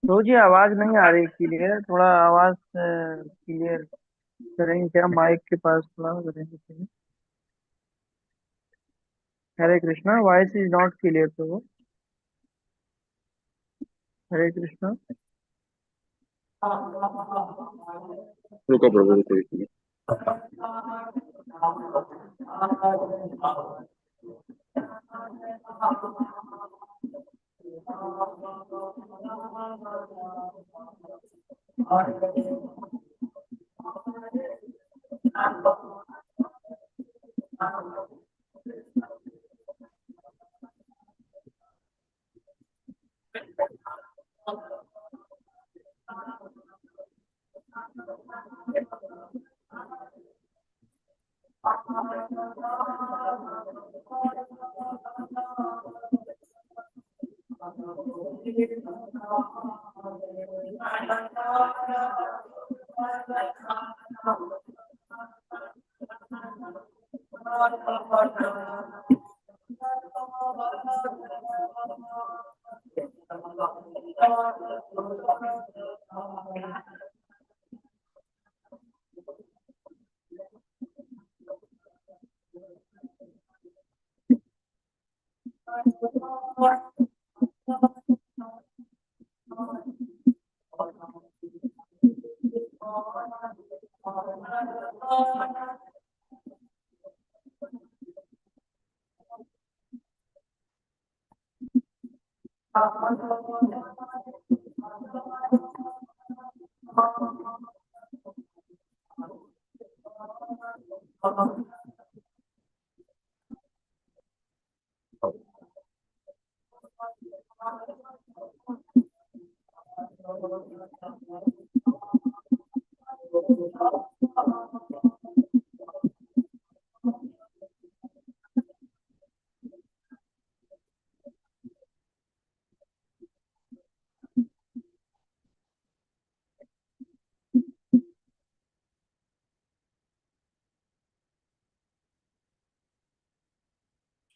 तो जी आवाज नहीं आ रही क्लियर, थोड़ा आवाज क्लियर करेंगे क्या? माइक के पास थोड़ा करेंगे। Hare Krishna, voice is not clear तो वो। हरे कृष्णा। रुको प्रभु रुको एक मिनट।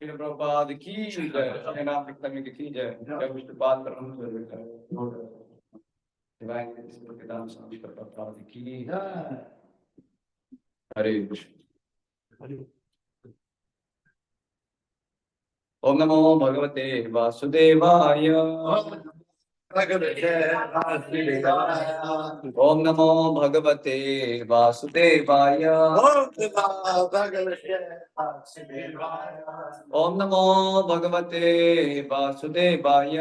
श्री प्रभुपाद की जय, नाम की जय, जय विष्णु पाद ब्रह्म डिवाइन पितामह स्वामी प्रभुपाद की जय। हरे कृष्ण। ओम नमो भगवते वासुदेवाय। ओम नमो भगवते वासुदेवाय। ओम नमो भगवते वासुदेवाय।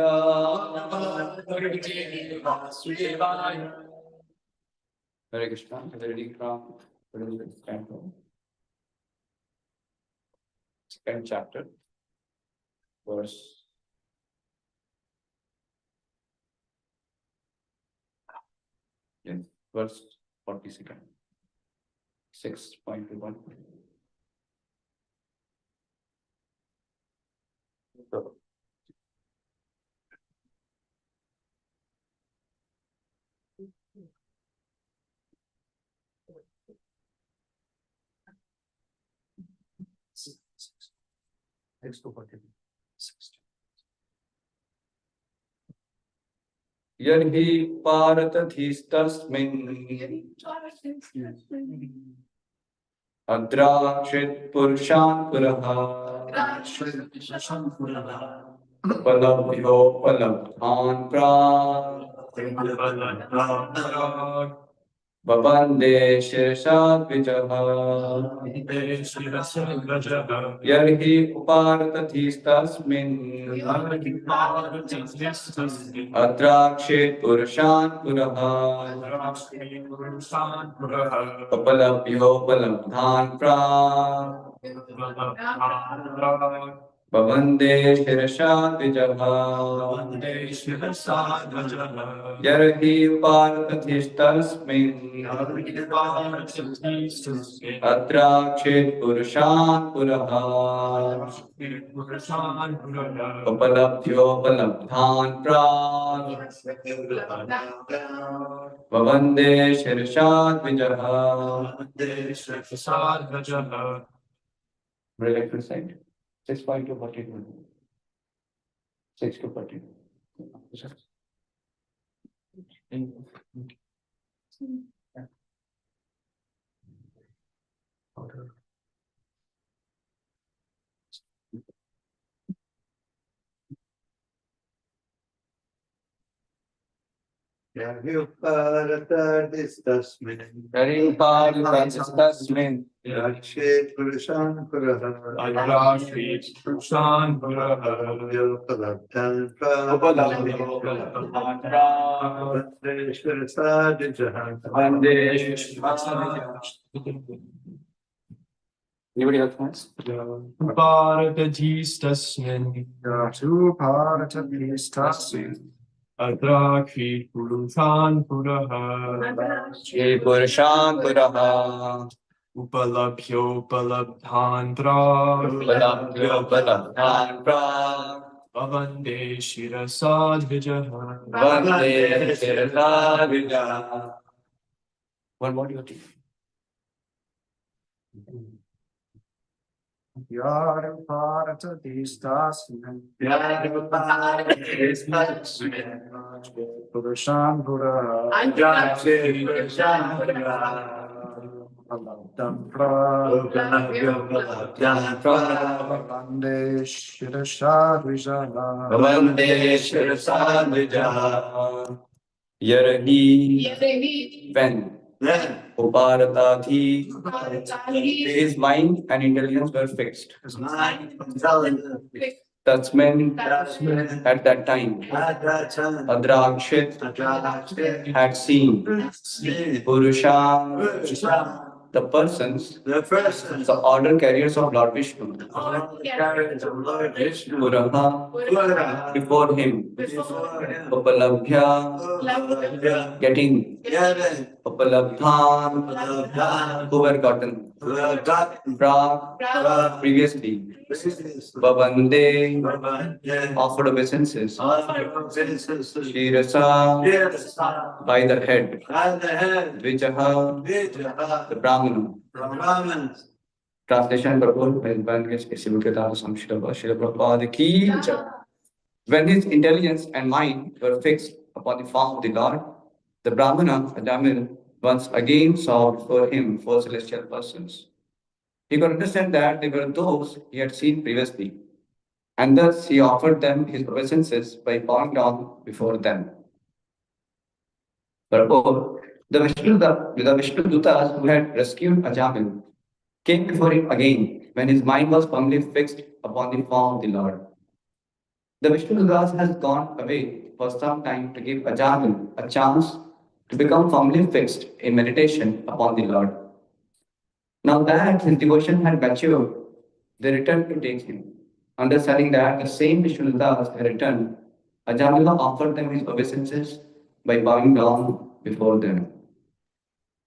हरे Krishna. reading from second chapter, verse yes, verse 42. 6.1. यर्हि पारतधीस्तस्मिन् अद्राक्षित् पुरुषान् पुरः उपलभ्योपलब्धान् प्राक् ववन्दे शिरसा द्विजः यर्हि उपारतधीस्तस्मिन् अद्राक्षेत् पुरुषान् पुरः उपलभ्योपलब्धान् प्राक् ववन्दे शिरसा द्विजः यर्हि उपारतधीस्तस्मिन् अद्राक्षेत् पुरुषान् पुरः उपलभ्योपलब्धान् प्राक् ववन्दे शिरसा द्विजः. Relax to side. 6.2 42. 6 to 40. Tasmin. Rakshet Purushan Puraha Rakshet Purushan Puraha Upalabdhan Vandeshwara Sadhijahan Anybody else wants? Bharatadhistasmin Yatu Bharatadhistasmin Adrakshit Purushan Puraha Shri Purushan Puraha Upalabhyo Palabdhantra Upalabhyo Palabdhan Prak Vavande Shirasadvijaha Vande Shirasa Vijaha. One more duty. Yadu Bharatadhistasmin Purushan Puraha Upalabdhan Vande Shirasa Vijaha Vande Shirasa Vijaha. Yarhi when Uparatadhi his mind and intelligence were fixed. Tasmin at that time. Adrakshit had seen Purusha, the persons, the order carriers of Lord Vishnu. Puraha before him. Upalabhya getting. Upalabdhan who were gotten. Prak previously. Bhavande offered obeisances. Shirasa by the head. Dvijaha the Brahmana. Translation purport when when his intelligence and mind were fixed upon the form of the Lord, the Brahmana, Adamil, once again saw before him four celestial persons. He could understand that they were those he had seen previously, and thus he offered them his obeisances by bowing down before them. Therefore, the Vishnu Dutas who had rescued Ajamil came before him again when his mind was firmly fixed upon the form of the Lord. The Vishnu Dutas has gone away for some time to give Ajamil a chance to become firmly fixed in meditation upon the Lord. Now that his devotion had matured, they returned to take him. Understanding that the same Vishnu Dutas had returned, Ajamila offered them his obeisances by bowing down before them.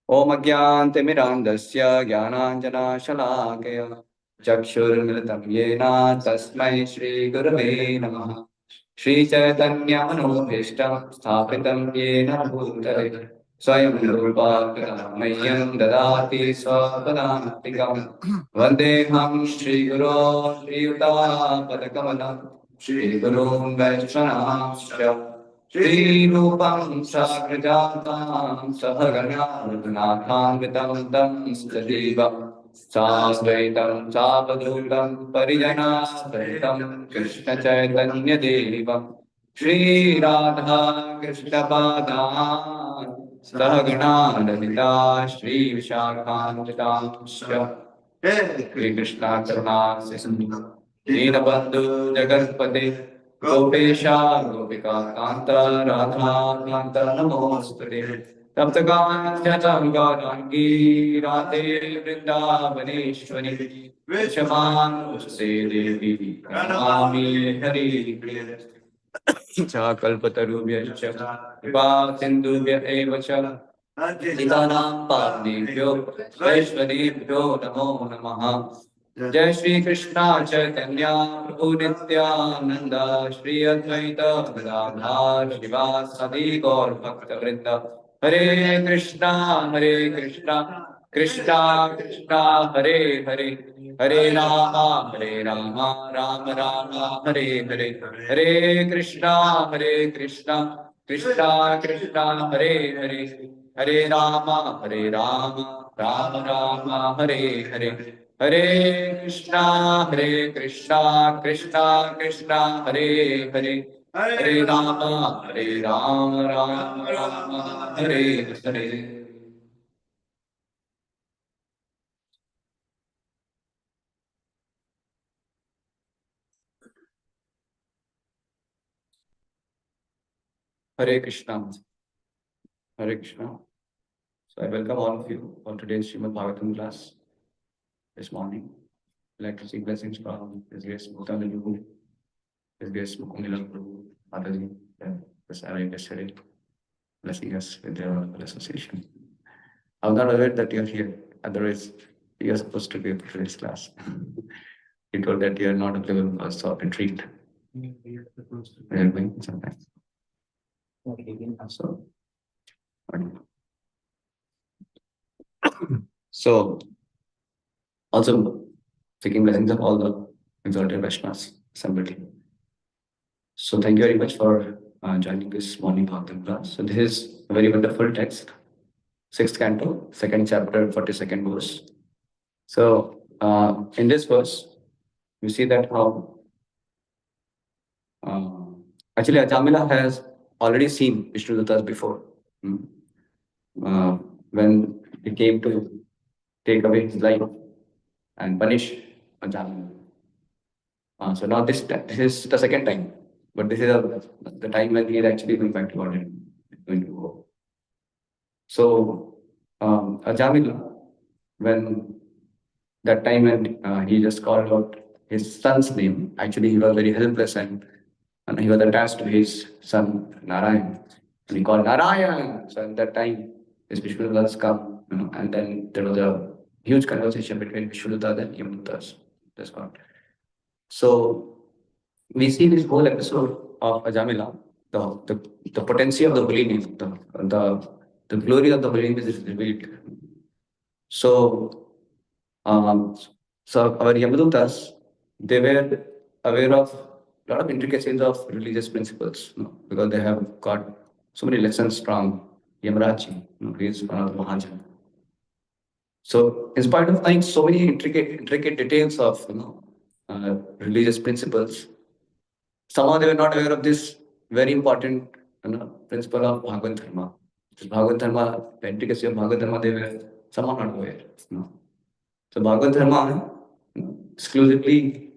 Om Agyantimirandasya Jnananjanashalaakaya Chakshurmilitam Yena Tasmai Shri Gurave Namaha Shri Chaitanya Manobhishtam Sthapitam Yena Bhutale Swayam Rupa Mahyam Dadati Swapadantikam Vandeham Shri Guru Shri Yuta Padakamalam Shri Guru Vaishnavasya Shri Rupam Sagrajatam Sahagana Raghunatham Tam Sadeva Sasvaitam Savadutam Parijana Sahitam Krishna Chaitanya Devam Shri Radha Krishna Padam Sahagana Lalita Shri Vishakhantam Shri Krishna Karuna Sindhu Dinabandhu Jagatpate Gopesha Gopika Kanta Radha Kanta Namostute Taptakancham Gaurangi Radhe Vrindavaneshwari Vishaman Usse Devi Pranami Hari Priya Kalpatarubhyascha Kripa Sindhubhya eva cha Nitanam Pavnebhyo Vaishvanebhyo Namo Namaha Jai Shri Krishna Chaitanya Prabhu Nityananda Shri Advaita Gadadhar Shivasadi Gaur Bhakta Vrinda Hare Krishna Krishna Krishna Hare Hare Hare Rama Rama Rama Hare Hare Hare Krishna Krishna Krishna Hare Hare Hare Rama Rama Rama Hare Hare Hare Krishna Krishna Krishna Hare Hare Hare Rama Rama Rama Hare Hare. Hare Krishna. Hare Krishna. So I welcome all of you for today's Srimad Bhagavatam class this morning. I'd like to seek blessings from His Grace Bhutana Guru, His Grace Mukundila Prabhu, Mataji, and this arrived yesterday, blessing us with their wonderful association. I'm not aware that you're here, otherwise, you're supposed to be at today's class. You told that you're not available because of retreat. We're going sometimes. So, also seeking blessings of all the exalted Vaishnavas assembled here. So thank you very much for joining this morning Bhagavatam class. So this is a very wonderful text, 6th canto, 2nd chapter, 42nd verse. So in this verse, you see that how actually Ajamila has already seen Vishnudutas before. When he came to take away his life and punish Ajamila. So now this is the second time, but this is the time when he is actually going back to God and going to go. So Ajamila, when that time when he just called out his son's name, actually he was very helpless and he was attached to his son Narayan. And he called Narayan. So at that time, his Vishnudutas come, and then there was a huge conversation between Vishnudutas and Yamudutas. That's God. So we see this whole episode of Ajamila, the potency of the holy name, the glory of the holy name is revealed. So, so our Yamadutas, they were aware of a lot of intricacies of religious principles, because they have got so many lessons from Yamaraji, who is one of the Mahajan. So, in spite of knowing so many intricate details of religious principles, somehow they were not aware of this very important principle of Bhagavad Dharma. Bhagavad Dharma, the intricacy of Bhagavad Dharma, they were somehow not aware. So Bhagavad Dharma, exclusively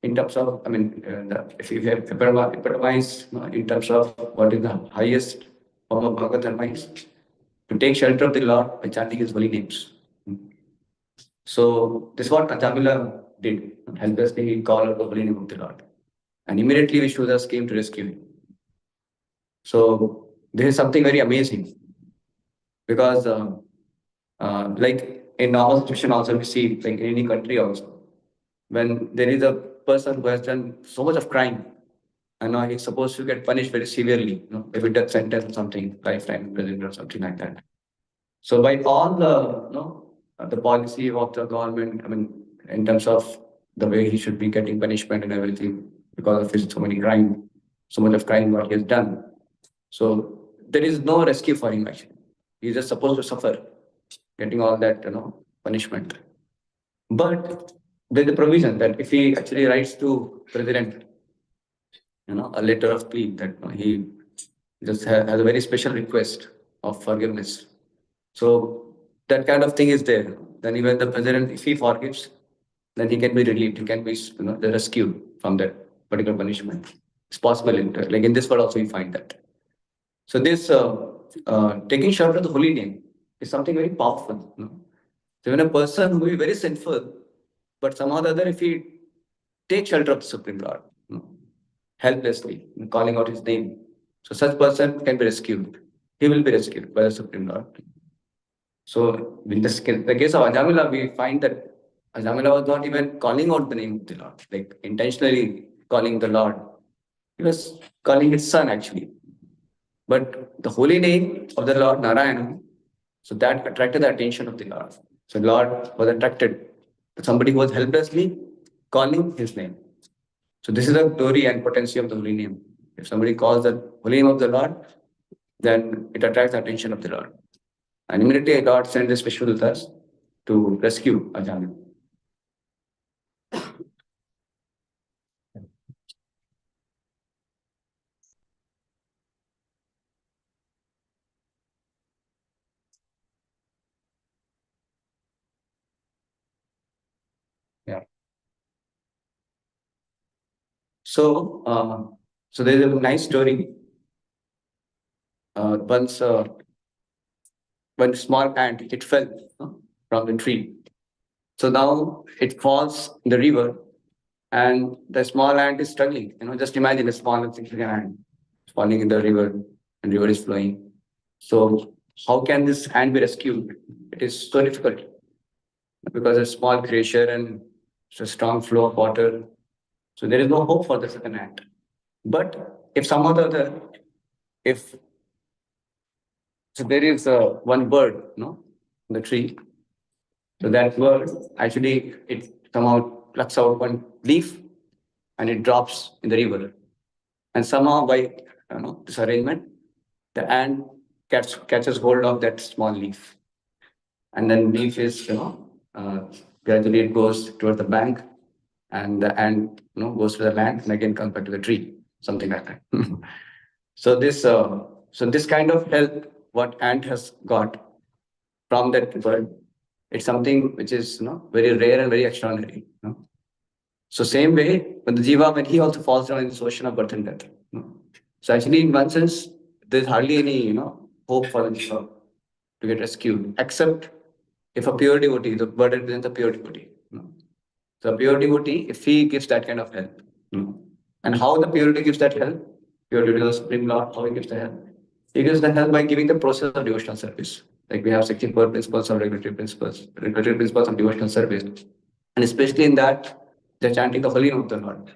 in terms of, if you have epitomize in terms of what is the highest form of Bhagavad Dharma is to take shelter of the Lord by chanting His holy names. So this is what Ajamila did. Helplessly he called out the holy name of the Lord. And immediately Vishnudas came to rescue him. So this is something very amazing, because Like in normal situation also we see, like in any country also, when there is a person who has done so much of crime, and now he's supposed to get punished very severely, maybe death sentence or something, lifetime imprisonment or something like that. So by all the, the policy of the government, I mean, in terms of the way he should be getting punishment and everything because of his so much of crime what he has done. So there is no rescue for him actually. He's just supposed to suffer, getting all that, punishment. But there's a provision that if he actually writes to president, a letter of plea that he just has a very special request of forgiveness. So that kind of thing is there. Then even the president, if he forgives, then he can be relieved. He can be, rescued from that particular punishment. It's possible like in this world also you find that. So this taking shelter of the holy name is something very powerful. So when a person who is very sinful, but somehow or the other, if he takes shelter of the Supreme Lord, helplessly, calling out his name, so such person can be rescued. He will be rescued by the Supreme Lord. So in the case of Ajamila, we find that Ajamila was not even calling out the name of the Lord, like intentionally calling the Lord. He was calling his son actually. But the holy name of the Lord Narayana, so that attracted the attention of the Lord. So Lord was attracted to somebody who was helplessly calling his name. So this is the glory and potency of the holy name. If somebody calls the holy name of the Lord, then it attracts the attention of the Lord. And immediately God sent the special dutas to rescue Ajamil. Yeah. So there's a nice story. Once one small ant, it fell from the tree. So now it falls in the river, and the small ant is struggling. Just imagine a small insignificant ant falling in the river, and river is flowing. So how can this ant be rescued? It is so difficult because a small creature and it's a strong flow of water. So there is no hope for the second ant. But if somehow the other, if so there is one bird, in the tree. So that bird actually it somehow plucks out one leaf and it drops in the river. And somehow by this arrangement, the ant catches hold of that small leaf. And then leaf is, gradually it goes towards the bank and the ant, goes to the land and again comes back to the tree, something like that. So this kind of help what ant has got from that bird, it's something which is, very rare and very extraordinary. So same way, when the jiva, when he also falls down in this ocean of birth and death. So actually, in one sense, there's hardly any, hope for the jiva to get rescued, except if a pure devotee, the bird represents a pure devotee. So a pure devotee, if he gives that kind of help. And how the purity gives that help? Pure devotee, the Supreme Lord, how he gives the help? He gives the help by giving the process of devotional service. Like we have 64 principles of regulatory principles of devotional service. And especially in that, they're chanting the holy name of the Lord.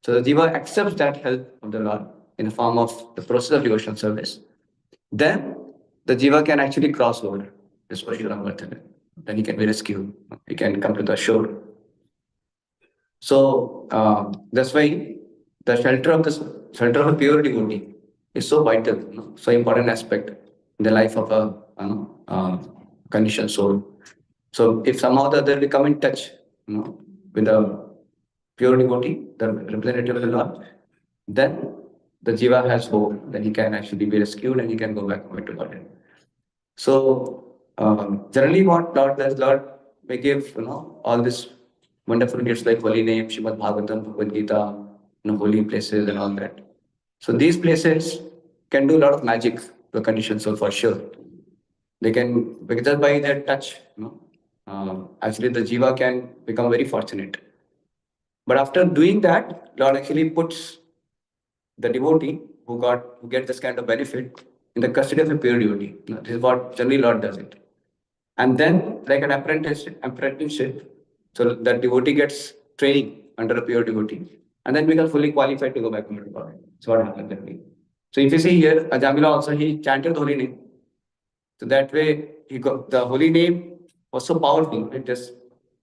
So the jiva accepts that help of the Lord in the form of the process of devotional service. Then the jiva can actually cross over this particular birth. Then he can be rescued. He can come to the shore. So that's why the shelter of a pure devotee is so vital, so important aspect in the life of a conditioned soul. So if somehow the other we come in touch, with a pure devotee, the representative of the Lord, then the jiva has hope. Then he can actually be rescued and he can go back to God. So generally, what Lord does, Lord may give all these wonderful gifts like holy name, Srimad Bhagavatam, Bhagavad Gita, holy places and all that. So these places can do a lot of magic to a conditioned soul for sure. They can, just by their touch, actually the jiva can become very fortunate. But after doing that, Lord actually puts the devotee who gets this kind of benefit in the custody of a pure devotee. This is what generally Lord does it. And then, like an apprenticeship, so that devotee gets training under a pure devotee, and then becomes fully qualified to go back to God. So what happened that way. So if you see here, Ajamila also he chanted the holy name. So that way he got the holy name was so powerful. It just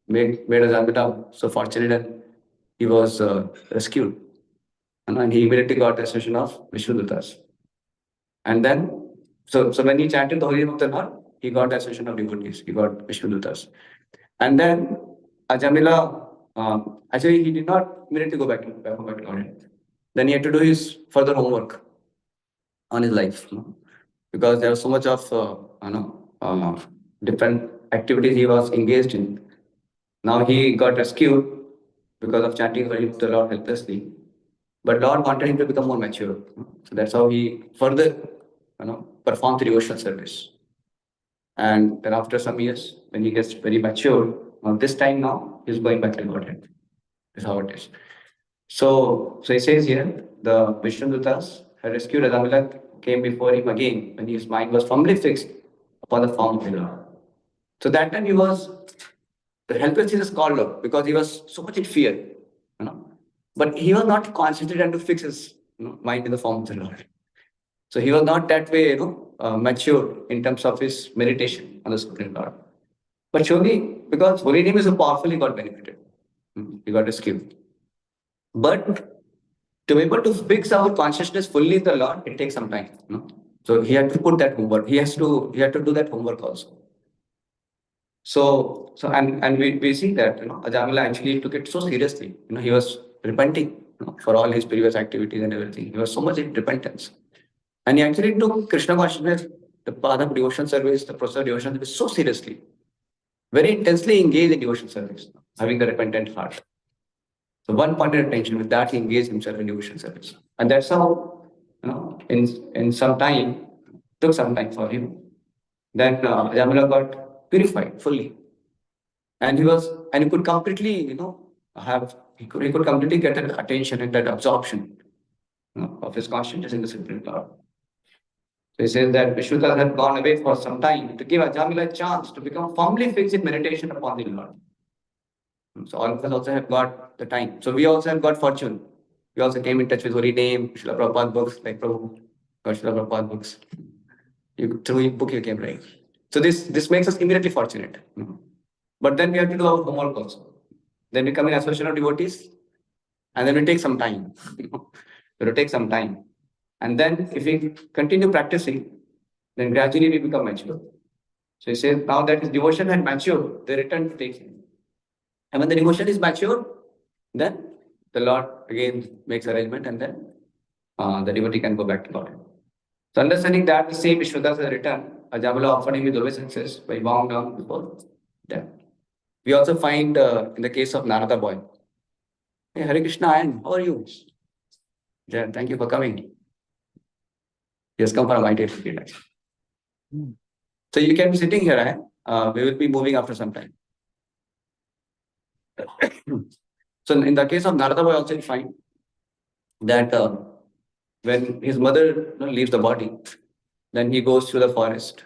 made Ajamila so fortunate, and he was rescued. And he immediately got the ascension of Vishnudutas. And then, so when he chanted the holy name of the Lord, he got the ascension of devotees. He got Vishnudutas. And then Ajamila, actually, he did not immediately go back to Lord. Then he had to do his further homework on his life, because there was so much of different activities he was engaged in. Now he got rescued because of chanting the Lord helplessly. But Lord wanted him to become more mature. So that's how he further, performed the devotional service. And then after some years, when he gets very mature, this time now he's going back to Godhead. Is how it is. So he says here, the Vishnudutas had rescued Adamalak, came before him again when his mind was firmly fixed upon the form of the Lord. So that time he was the helplessness is called out because he was so much in fear, But he was not concentrated to fix his mind in the form of the Lord. So he was not that way, mature in terms of his meditation on the Supreme Lord. But surely, because holy name is so powerful, he got benefited. He got rescued. But to be able to fix our consciousness fully in the Lord, it takes some time. So he had to put that homework. He had to do that homework also. And we see that Ajamila actually took it so seriously. He was repenting for all his previous activities and everything. He was so much in repentance, and he actually took Krishna consciousness, the path of devotion service, the process of devotion service so seriously, very intensely engaged in devotion service, having the repentant heart. So one pointed attention with that he engaged himself in devotion service, and that's how in some time took some time for him. Then Ajamila got purified fully, and he could completely he could completely get that attention and that absorption of his consciousness in the Supreme Lord. So he says that Vishnudas had gone away for some time to give Ajamila a chance to become firmly fixed in meditation upon the Lord. So all of us also have got the time. So we also have got fortune. We also came in touch with Holy Name, Srila Prabhupada books, like Prabhu got Srila Prabhupada books. Through your book you came, right? So this makes us immediately fortunate. But then we have to do our homework also. Then we come in association of devotees, and then we take some time. It will take some time. And then if we continue practicing, then gradually we become mature. So he says, now that his devotion had matured, they return to take him. And when the devotion is mature, then the Lord again makes arrangement, and then the devotee can go back to God. So understanding that the same Vishnudas has returned, Ajamila offered him with obeisances by bowing down before them. We also find in the case of Narada boy. Hey, Hare Krishna, and how are you? Yeah, thank you for coming. He has come for a mighty experience. So you can be sitting here, we will be moving after some time. So in the case of Narada boy, also you find that when his mother leaves the body, then he goes to the forest,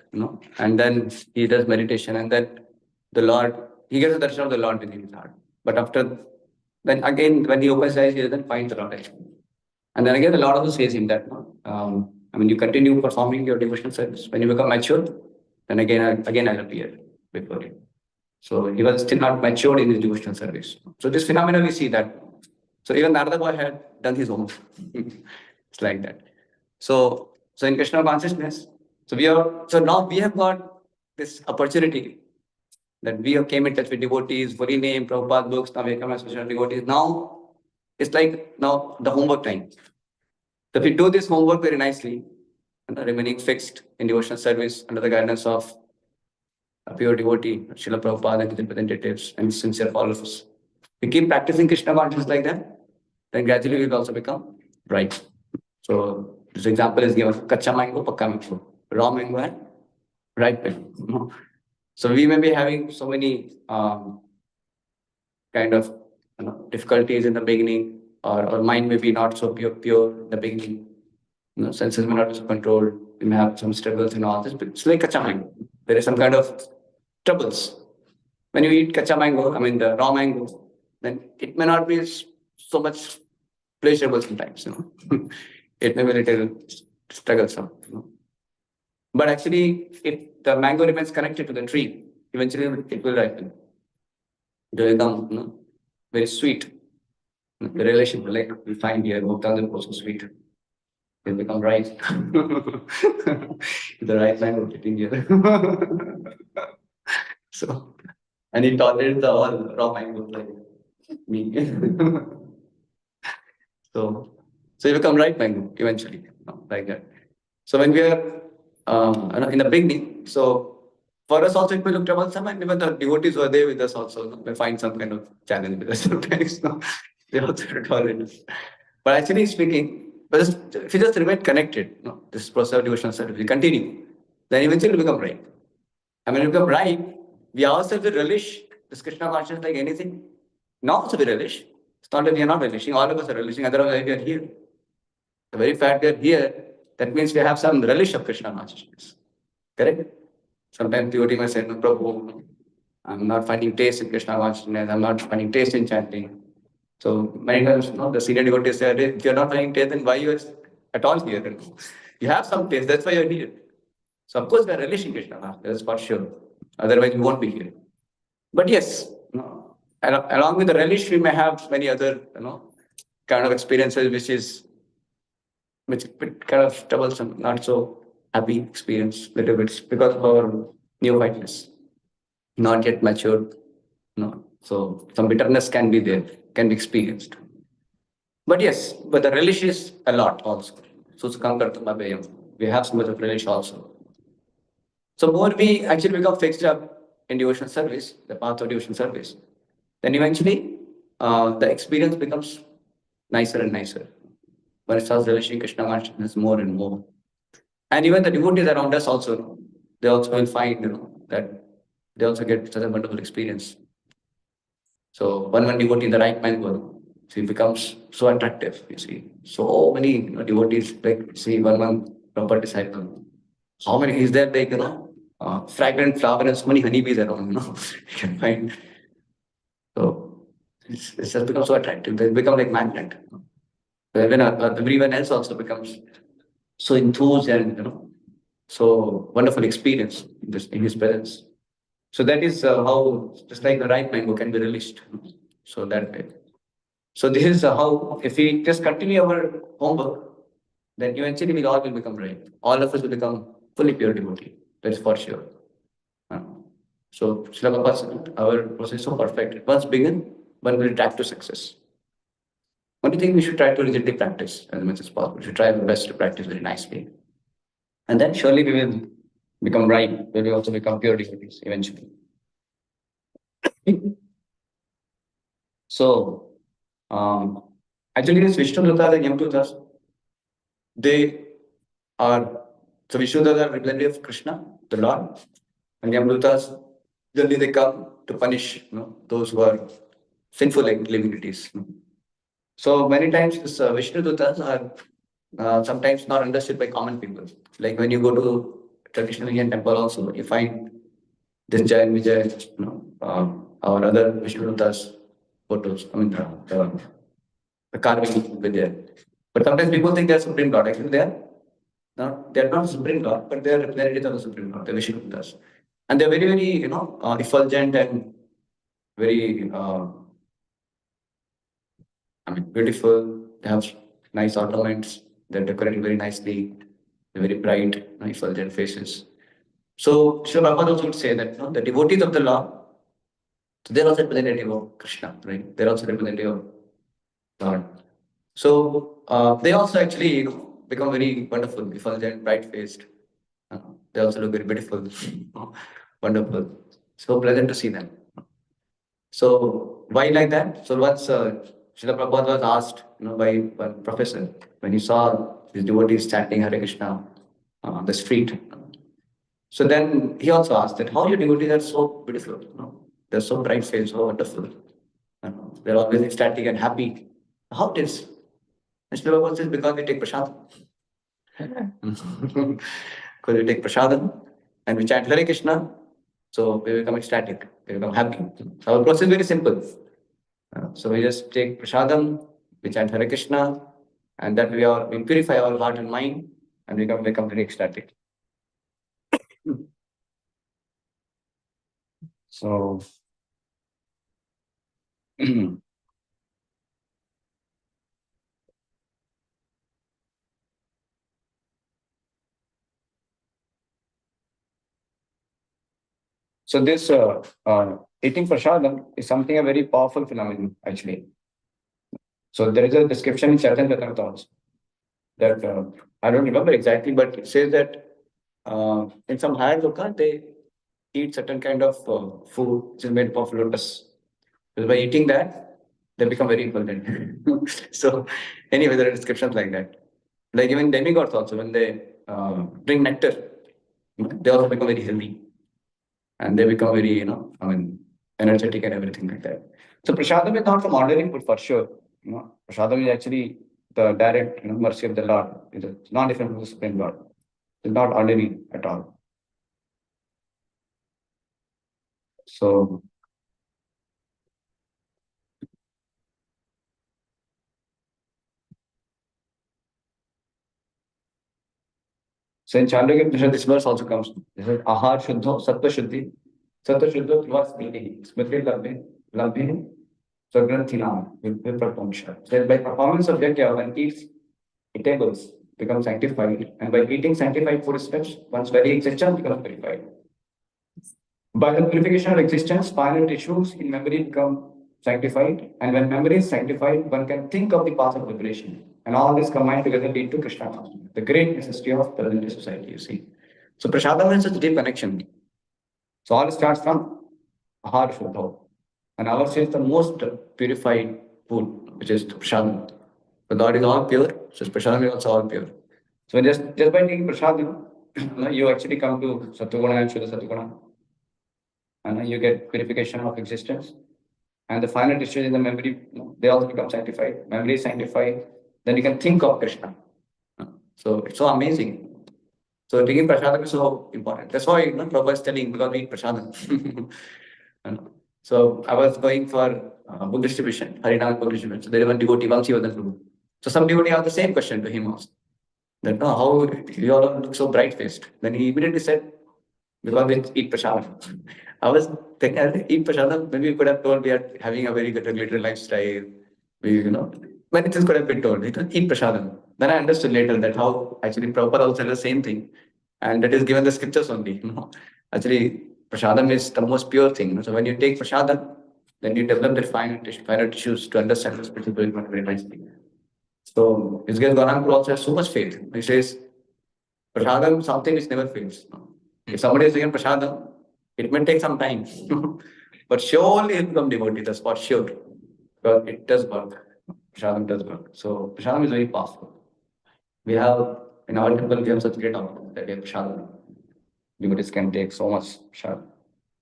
and then he does meditation, and then the Lord, he gets the darshan of the Lord within his heart. But after, then again, when he opens his eyes, he doesn't find the Lord actually. And then again, the Lord also says him that, you continue performing your devotional service. When you become mature, then again I'll appear before you. So he was still not matured in his devotional service. So this phenomenon we see that. So even Narada boy had done his own. It's like that. So in Krishna consciousness, so now we have got this opportunity that we have came in touch with devotees, holy name, Prabhupada books, now we come as devotees. Now it's like now the homework time. So if we do this homework very nicely, remaining fixed in devotional service under the guidance of a pure devotee, Srila Prabhupada and his representatives and sincere followers, we keep practicing Krishna consciousness like that, then gradually we will also become right. So this example is given: kacha mango, pakka mango, raw mango and ripe mango. So we may be having so many kind of difficulties in the beginning, or mind may be not so pure in the beginning. Senses may not be so controlled. We may have some struggles and all this, but it's like kacha mango. There is some kind of troubles. When you eat kacha mango, I mean the raw mango, then it may not be so much pleasurable sometimes, It may be a little troublesome, But actually, if the mango remains connected to the tree, eventually it will ripen. It will become, very sweet. The relation, like we find here, Bhoktan is also sweet. It will become ripe. The right mango sitting here. So, and he tolerates the all raw mango like me. So, so you become ripe mango eventually, like that. So when we are in the beginning, so for us also it may look troublesome, and even the devotees who are there with us also may find some kind of challenge with us sometimes. They also tolerate us. But actually speaking, if you just remain connected, this process of devotional service, we continue, then eventually we become right. And when we become right, we ourselves will relish this Krishna consciousness like anything. Now also we relish. It's not that we are not relishing, all of us are relishing, otherwise we are here. The very fact we are here, that means we have some relish of Krishna consciousness. Correct? Sometimes devotee may say, no, Prabhu, I'm not finding taste in Krishna consciousness, I'm not finding taste in chanting. So many times, the senior devotees say, if you're not finding taste, then why you are at all here? You have some taste, that's why you're here. So of course we are relishing Krishna, that's for sure. Otherwise we won't be here. But yes, along with the relish, we may have many other, kind of experiences which kind of troublesome, not so happy experience, little bit because of our neophyteness, not yet matured. So some bitterness can be there, can be experienced. But yes, but the relish is a lot also. So we have so much of relish also. So more we actually become fixed up in devotional service, the path of devotional service, then eventually the experience becomes nicer and nicer. When it starts relishing Krishna consciousness more and more. And even the devotees around us also, they also will find, that they also get such a wonderful experience. So one devotee in the right mango, so it becomes so attractive, you see. So many devotees, like see one proper disciple. How many is there, like, fragrant flower and so many honeybees around, you can find. So it's just become so attractive. They become like magnet. When everyone else also becomes so enthused and so wonderful experience in his presence. So that is how just like the right mango can be released. So that way. So this is how if we just continue our homework, then eventually we all will become right. All of us will become fully pure devotee. That is for sure. So Srila Prabhupada, our process is so perfect. Once begin, one will track to success. Only thing we should try to diligently practice as much as possible. We should try our best to practice very nicely. And then surely we will become right. We will also become pure devotees eventually. So, actually, this Vishnu Dutas and Yam Dutas, they are, so Vishnu Dutas are representative of Krishna, the Lord, and Yam Dutas, generally they come to punish those who are sinful like living entities. So many times this Vishnu Dutas are sometimes not understood by common people. Like when you go to traditional Indian temple also, you find this Jain Vijay, our other Vishnu Dutas photos, I mean the carving with there. But sometimes people think they're Supreme Lord. Actually they're not Supreme Lord, but they're representative of the Supreme Lord, the Vishnu Dutas. And they're very, very, effulgent and very beautiful. They have nice ornaments. They're decorated very nicely. They're very bright, effulgent faces. So Srila Prabhupada also would say that the devotees of the Lord, so they're also representative of Krishna, right? They're also representative of Lord. So they also actually become very wonderful, effulgent, bright-faced. They also look very beautiful, wonderful. So pleasant to see them. So why like that? So once Srila Prabhupada was asked, by one professor when he saw his devotees chanting Hare Krishna on the street. So then he also asked that how your devotees are so beautiful, they're so bright faced, so wonderful. They're always ecstatic and happy. How it is? And Srila Prabhupada says because we take prasad. Because we take prasadam and we chant Hare Krishna, So we become ecstatic, we become happy. So our process is very simple. So we just take prasadam, we chant Hare Krishna, and that we purify our heart and mind, and we become very ecstatic. So so this eating prasadam is something a very powerful phenomenon actually. So there is a description in Chaitanya Charitamrita also that I don't remember exactly, but it says that in some higher loka they eat certain kind of food which is made of lotus. Because by eating that, they become very important. So anyway, there are descriptions like that. Like even demigods also, when they drink nectar, they also become very healthy and they become very, energetic and everything like that. So prasadam is not from ordinary food for sure. Prasadam is actually the direct, mercy of the Lord. It's not different from the Supreme Lord. It's not ordinary at all. So So in Chandogya Upanishad, this verse also comes. This is Ahar Shuddho Sattva Shuddhi. Sattva Shuddho Triva Smriti. Smriti Labhe Swagranthina Viprapunsha. So by performance of Yajna, one eats eatables, becomes sanctified. And by eating sanctified food steps, one's very existence becomes purified. By the purification of existence, final tissues in memory become sanctified. And when memory is sanctified, one can think of the path of liberation. And all this combined together lead to Krishna consciousness, the great necessity of present society, you see. So prasadam has such a deep connection. So all starts from Ahar Shuddha. And ours is the most purified food, which is prasadam. The Lord is all pure, so prasadam is also all pure. So just by taking prasadam, you actually come to Sattva and Shuddha Sattva. And you get purification of existence. And the final decision in the memory, they also become sanctified. Memory is sanctified. Then you can think of Krishna. So it's so amazing. So taking prasadam is so important. That's why Prabhupada is telling because we eat prasadam. So I was going for book distribution, Harinam book distribution. So there was one devotee, once he was in Prabhu. So some devotee asked the same question to him also. That how you all look so bright faced. Then he immediately said, because we eat prasadam. I was thinking, eat prasadam, maybe we could have told we are having a very good regulated lifestyle. Many things could have been told. Eat prasadam. Then I understood later that how actually Prabhupada also said the same thing. And that is given the scriptures only. Actually, prasadam is the most pure thing. So when you take prasadam, then you develop the finer tissues to understand the spiritual development very nicely. So his guy Gauranga also has so much faith. He says, prasadam is something which never fails. If somebody is doing prasadam, it may take some time. But surely he'll become devotee, that's for sure. Because it does work. Prasadam does work. So prasadam is very powerful. We have, in our temple, we have such great outcome that we have prasadam. Devotees can take so much prasadam.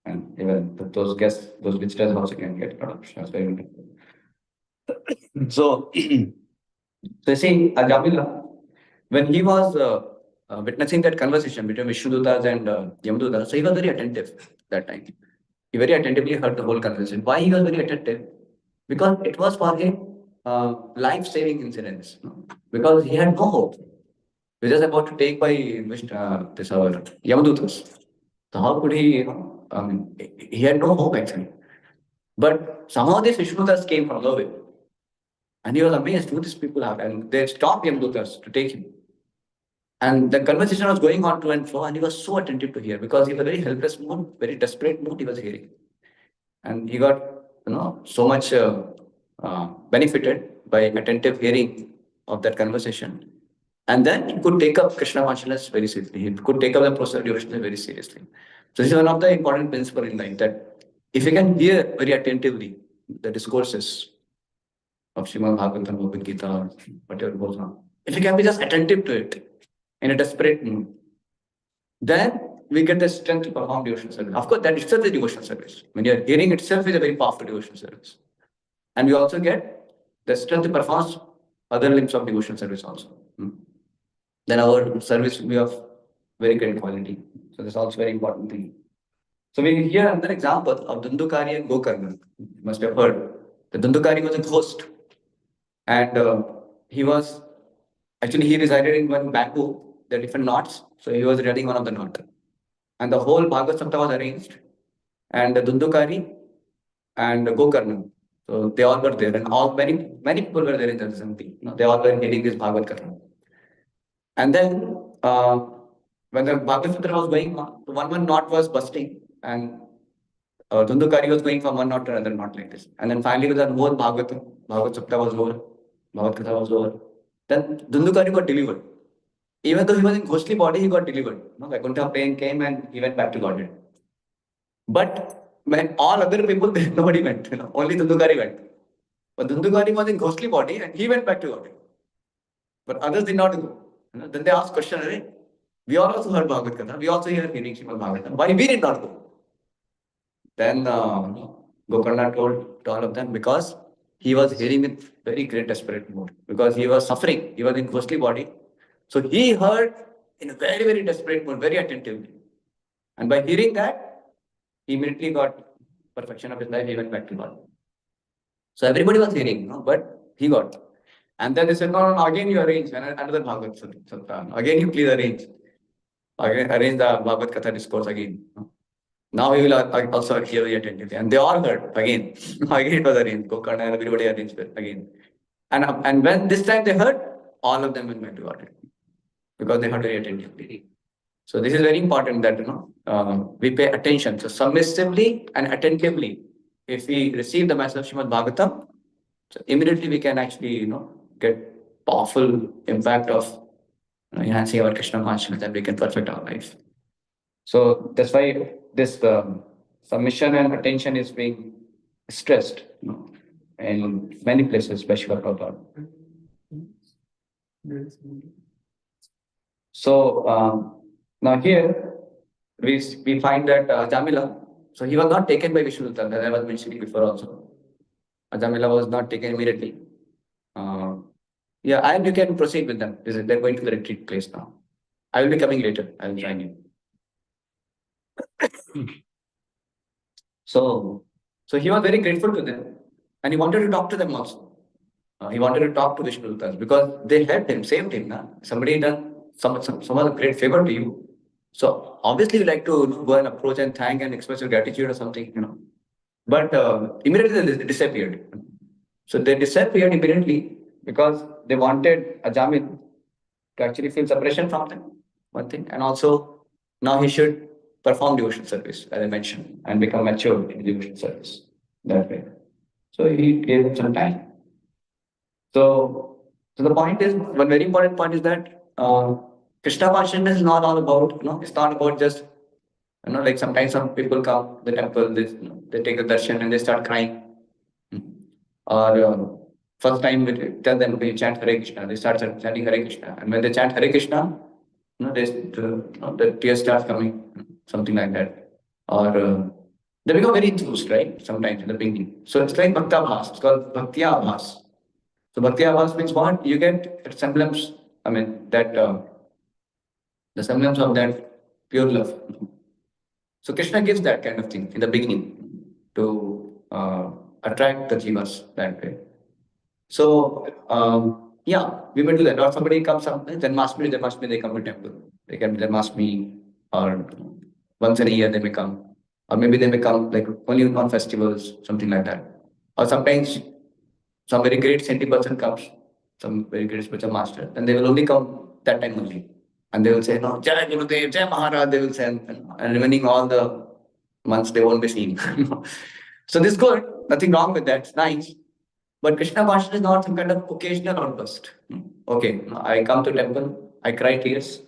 And even those guests, those visitors also can get a lot of prasadam. It's very wonderful. So, you see, Ajamila, when he was witnessing that conversation between Vishnudutas and Yamadutas, so he was very attentive that time. He very attentively heard the whole conversation. Why he was very attentive? Because it was for him life-saving incidents. Because he had no hope. He was just about to take by this our Yamadutas. So how could he, he had no hope actually. But somehow these Vishnudutas came from nowhere. And he was amazed who these people are. And they stopped Yamadutas to take him. And the conversation was going on to and fro, and he was so attentive to hear because he was very helpless mood, very desperate mood he was hearing. And he got, so much benefited by attentive hearing of that conversation. And then he could take up Krishna consciousness very seriously. He could take up the process of devotion very seriously. So this is one of the important principles in life that if you can hear very attentively the discourses of Srimad Bhagavatam, Bhagavad Gita, or whatever goes on, if you can be just attentive to it in a desperate mood, then we get the strength to perform devotional service. Of course, that itself is devotional service. When you're hearing itself is a very powerful devotional service. And we also get the strength to perform other limbs of devotional service also. Then our service will be of very great quality. So that's also very important thing. So we hear another example of Dundukari and Gokarna. You must have heard. The Dundukari was a ghost, and he resided in one bamboo. There are different knots, so he was reading one of the knot, and the whole Bhagavad Sapta was arranged, and the Dundukari and Gokarna. So they all were there, and many people were there in the assembly. They all were reading this Bhagavad Katha. And then when the Bhagavad Gita was going on, one knot was busting, and Dundukari was going from one knot to another knot like this. And then finally, when the whole Bhagavad Sapta was over, Bhagavad Gita was over, then Dundukari got delivered. Even though he was in ghostly body, he got delivered. Vaikuntha plane came and he went back to Godhead. But when all other people, nobody went. Only Dundukari went. But Dundukari was in ghostly body and he went back to Godhead. But others did not go. Then they asked question, we all also heard Bhagavad Gita. We also hear hearing Srimad Bhagavatam. Why we did not go? Then Gokarna told to all of them because he was hearing with very great desperate mood. Because he was suffering. He was in ghostly body. So he heard in a very, very desperate mood, very attentively. And by hearing that, he immediately got perfection of his life. He went back to God. So everybody was hearing, but he got. And then they said, no, again you arrange another Bhagavad Gita. Again you please arrange. Again, arrange the Bhagavad Katha discourse again. Now we will also hear very attentively. And they all heard again. Again it was arranged. Gokarna and everybody arranged again. And when this time they heard, all of them went back to God. Because they heard very attentively. So this is very important that we pay attention. So submissively and attentively, if we receive the message of Srimad Bhagavatam, so immediately we can actually get powerful impact of enhancing our Krishna consciousness and we can perfect our life. So that's why this submission and attention is being stressed in many places, especially for Prabhupada. So now here we find that Jamila, so he was not taken by Vishnudutta, as I was mentioning before also. Jamila was not taken immediately. And you can proceed with them. They're going to the retreat place now. I will be coming later. I will join you. So he was very grateful to them, and he wanted to talk to them also. He wanted to talk to Vishnuduttas because they helped him, saved him. Somebody done some great favor to you. So obviously you like to go and approach and thank and express your gratitude or something, But immediately they disappeared. So they disappeared immediately because they wanted Ajamil to actually feel separation from them, one thing. And also now he should perform devotional service, as I mentioned, and become mature in devotional service that way. So he gave him some time. So the point is, one very important point is that Krishna consciousness is not all about, it's not about just, like sometimes some people come to the temple, they take the darshan and they start crying. Or first time we tell them to chant Hare Krishna, they start chanting Hare Krishna. And when they chant Hare Krishna, the tears start coming, something like that. Or they become very enthused, right? Sometimes in the beginning. So it's like Bhakta Bhas, it's called Bhaktya Bhas. So Bhaktya Bhas means what? You get semblance, the semblance of that pure love. So Krishna gives that kind of thing in the beginning to attract the jivas that way. So we may do that. Or somebody comes up, Janmashtami, they come to temple. They can Janmashtami, or once in a year they may come. Or maybe they may come like only on festivals, something like that. Or sometimes some very great saintly person comes, some very great spiritual master, and they will only come that time only. And they will say, no, Jai Gurudev, Jai Maharaj, they will say, and remaining all the months they won't be seen. So this is good, nothing wrong with that, it's nice. But Krishna consciousness is not some kind of occasional outburst. Okay, I come to temple, I cry tears,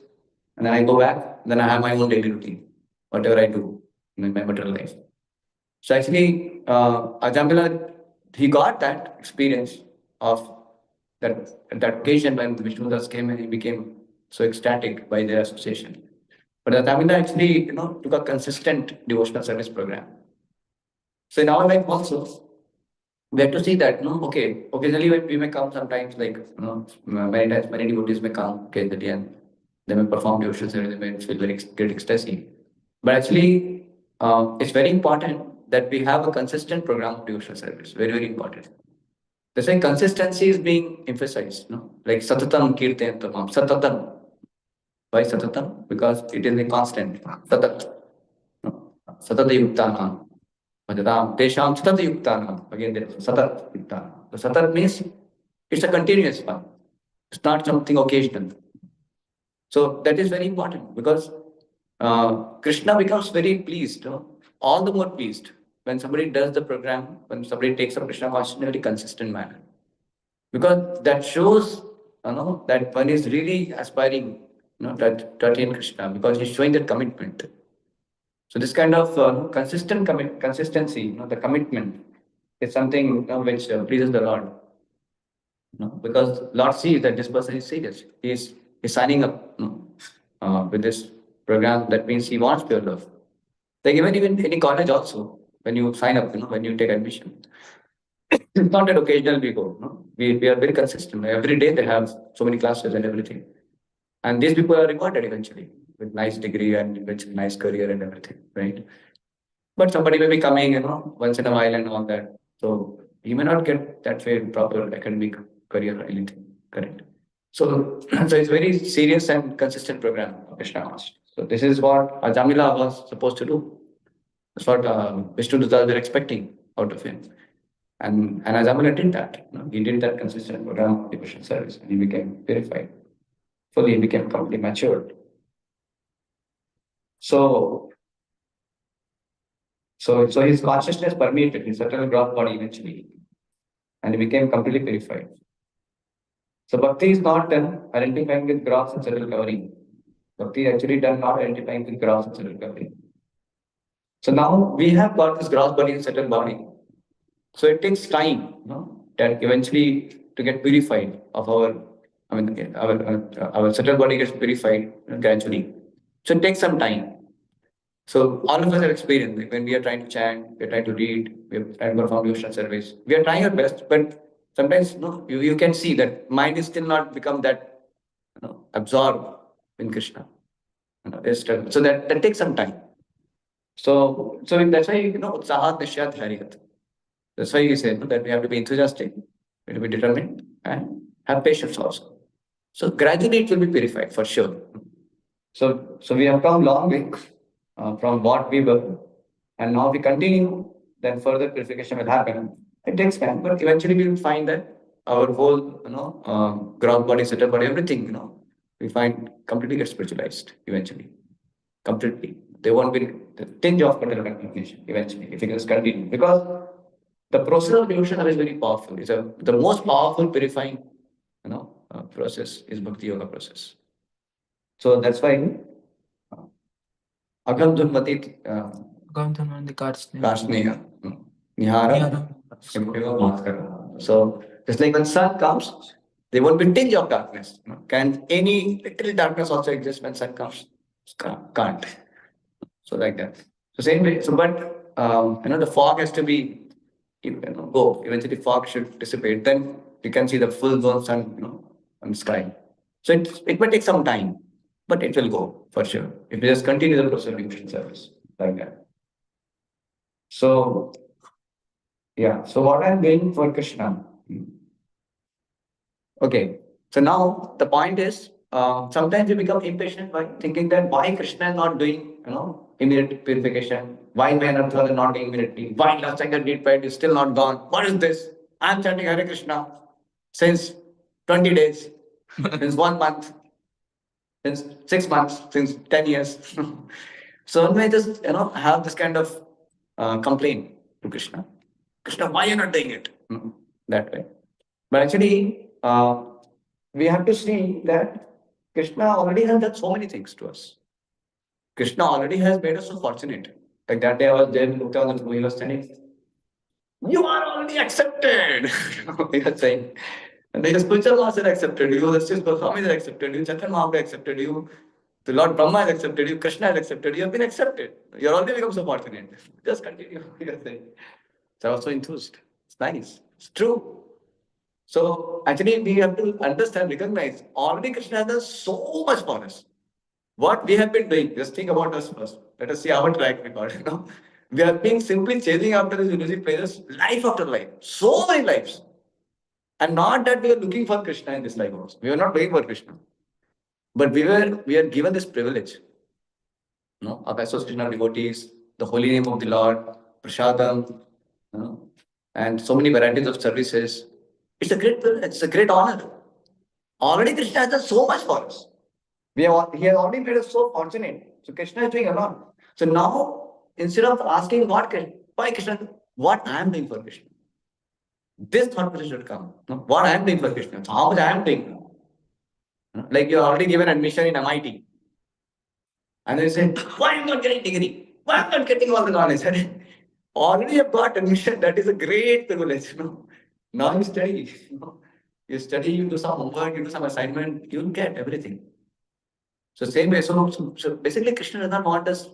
and then I go back, then I have my own daily routine, whatever I do in my material life. So actually, Ajamila, he got that experience of that occasion when Vishnudas came and he became so ecstatic by their association. But Ajamila actually, took a consistent devotional service program. So in our life also, we have to see that, occasionally we may come sometimes, like, many times, many devotees may come occasionally and they may perform devotional service, they may feel very great ecstasy. But actually, it's very important that we have a consistent program of devotional service. Very, very important. The same consistency is being emphasized, no? Like Satatam Kirtantamam. Satatam. Why Satatam? Because it is a constant. Satat. No? Satata Yuktanam. Bhajatam Tesham Satata Yuktanam. Again, there is Satat Yuktanam. So Satat means it's a continuous one. It's not something occasional. So that is very important because Krishna becomes very pleased, no? All the more pleased when somebody does the program, when somebody takes up Krishna consciousness in a very consistent manner. Because that shows, that one is really aspiring, to attain Krishna because he's showing that commitment. So this kind of consistency, the commitment is something which pleases the Lord. Because Lord sees that this person is serious. He's signing up with this program. That means he wants pure love. Like even any college also, when you sign up, when you take admission, it's not that occasional we go. No? We are very consistent. Every day they have so many classes and everything. And these people are rewarded eventually with nice degree and eventually nice career and everything, right? But somebody may be coming, once in a while and all that. So he may not get that way proper academic career or anything, correct? So, so it's very serious and consistent program of Krishna Consciousness. So this is what Jamila was supposed to do. That's what Vishnu Dutta were expecting out of him. And Ajamila did that. He did that consistent program of devotional service and he became purified. Fully he became completely matured. So his consciousness permeated his subtle ground body eventually. And he became completely purified. So bhakti is not done identifying with gross and subtle covering. Bhakti is actually done not identifying with gross and subtle covering. So now we have got this gross body and subtle body. So it takes time, that eventually to get purified of our subtle body gets purified gradually. So it takes some time. So all of us have experienced like when we are trying to chant, we are trying to read, we are trying to perform devotional service. We are trying our best, but sometimes you can see that mind is still not become that absorbed in Krishna. So that takes some time. So that's why utsahat nishyat hariyat. That's why you say that we have to be enthusiastic, we have to be determined, and have patience also. So gradually it will be purified for sure. So we have come long way from what we were, and now we continue. Then further purification will happen. It takes time, but eventually we will find that our whole, ground body, subtle body, everything, we find completely gets spiritualized eventually. Completely. There won't be the tinge of material contamination eventually if it just continue. Because the process of devotion is very powerful. It's the most powerful purifying, process is Bhakti Yoga process. So that's why Agam Dhunmati Karsneya Nihara. So just like when sun comes, there won't be tinge of darkness. Can any little darkness also exist when sun comes? Can't. So like that. So same way. So but the fog has to be go. Eventually fog should dissipate. Then you can see the full blown sun, on the sky. So it might take some time, but it will go for sure. If you just continue the process of devotion service like that. So yeah. So what I'm doing for Krishna. Okay. So now the point is, sometimes you become impatient by thinking that why Krishna is not doing, immediate purification. Why Mayanartha is not doing immediately? Why last Shankar did right is still not gone? What is this? I'm chanting Hare Krishna since 20 days, since 1 month, since 6 months, since 10 years. So when I just, have this kind of complaint to Krishna. Krishna, why are you not doing it? That way. But actually, we have to see that Krishna already has done so many things to us. Krishna already has made us so fortunate. Like that day I was there in Bhukta, he was saying, you are already accepted. He was saying. And the spiritual master accepted you, the Sri Goswami has accepted you, Chaitanya Mahaprabhu accepted you, the Lord Brahma has accepted you, Krishna has accepted you, have been accepted. You're already become so fortunate. Just continue. He was saying. So I was so enthused. It's nice. It's true. So actually we have to understand, recognize, already Krishna has done so much for us. What we have been doing, just think about us first. Let us see our track record. We have been simply chasing after these illusory pleasures life after life, so many lives. And not that we are looking for Krishna in this life also. We are not looking for Krishna. But we are given this privilege, of association of devotees, the holy name of the Lord, prasadam, and so many varieties of services. It's a great privilege, it's a great honor. Already Krishna has done so much for us. He has already made us so fortunate. So Krishna is doing a lot. So now, instead of asking why Krishna, what I am doing for Krishna, this thought process should come. What I am doing for Krishna, so how much I am doing. Like you are already given admission in MIT. And they said, why am I not getting degree? Why am I not getting all the knowledge? Already you've got admission, that is a great privilege. Now you study. You study, you do some homework, you do some assignment, you'll get everything. So same way, so basically Krishna does not want us,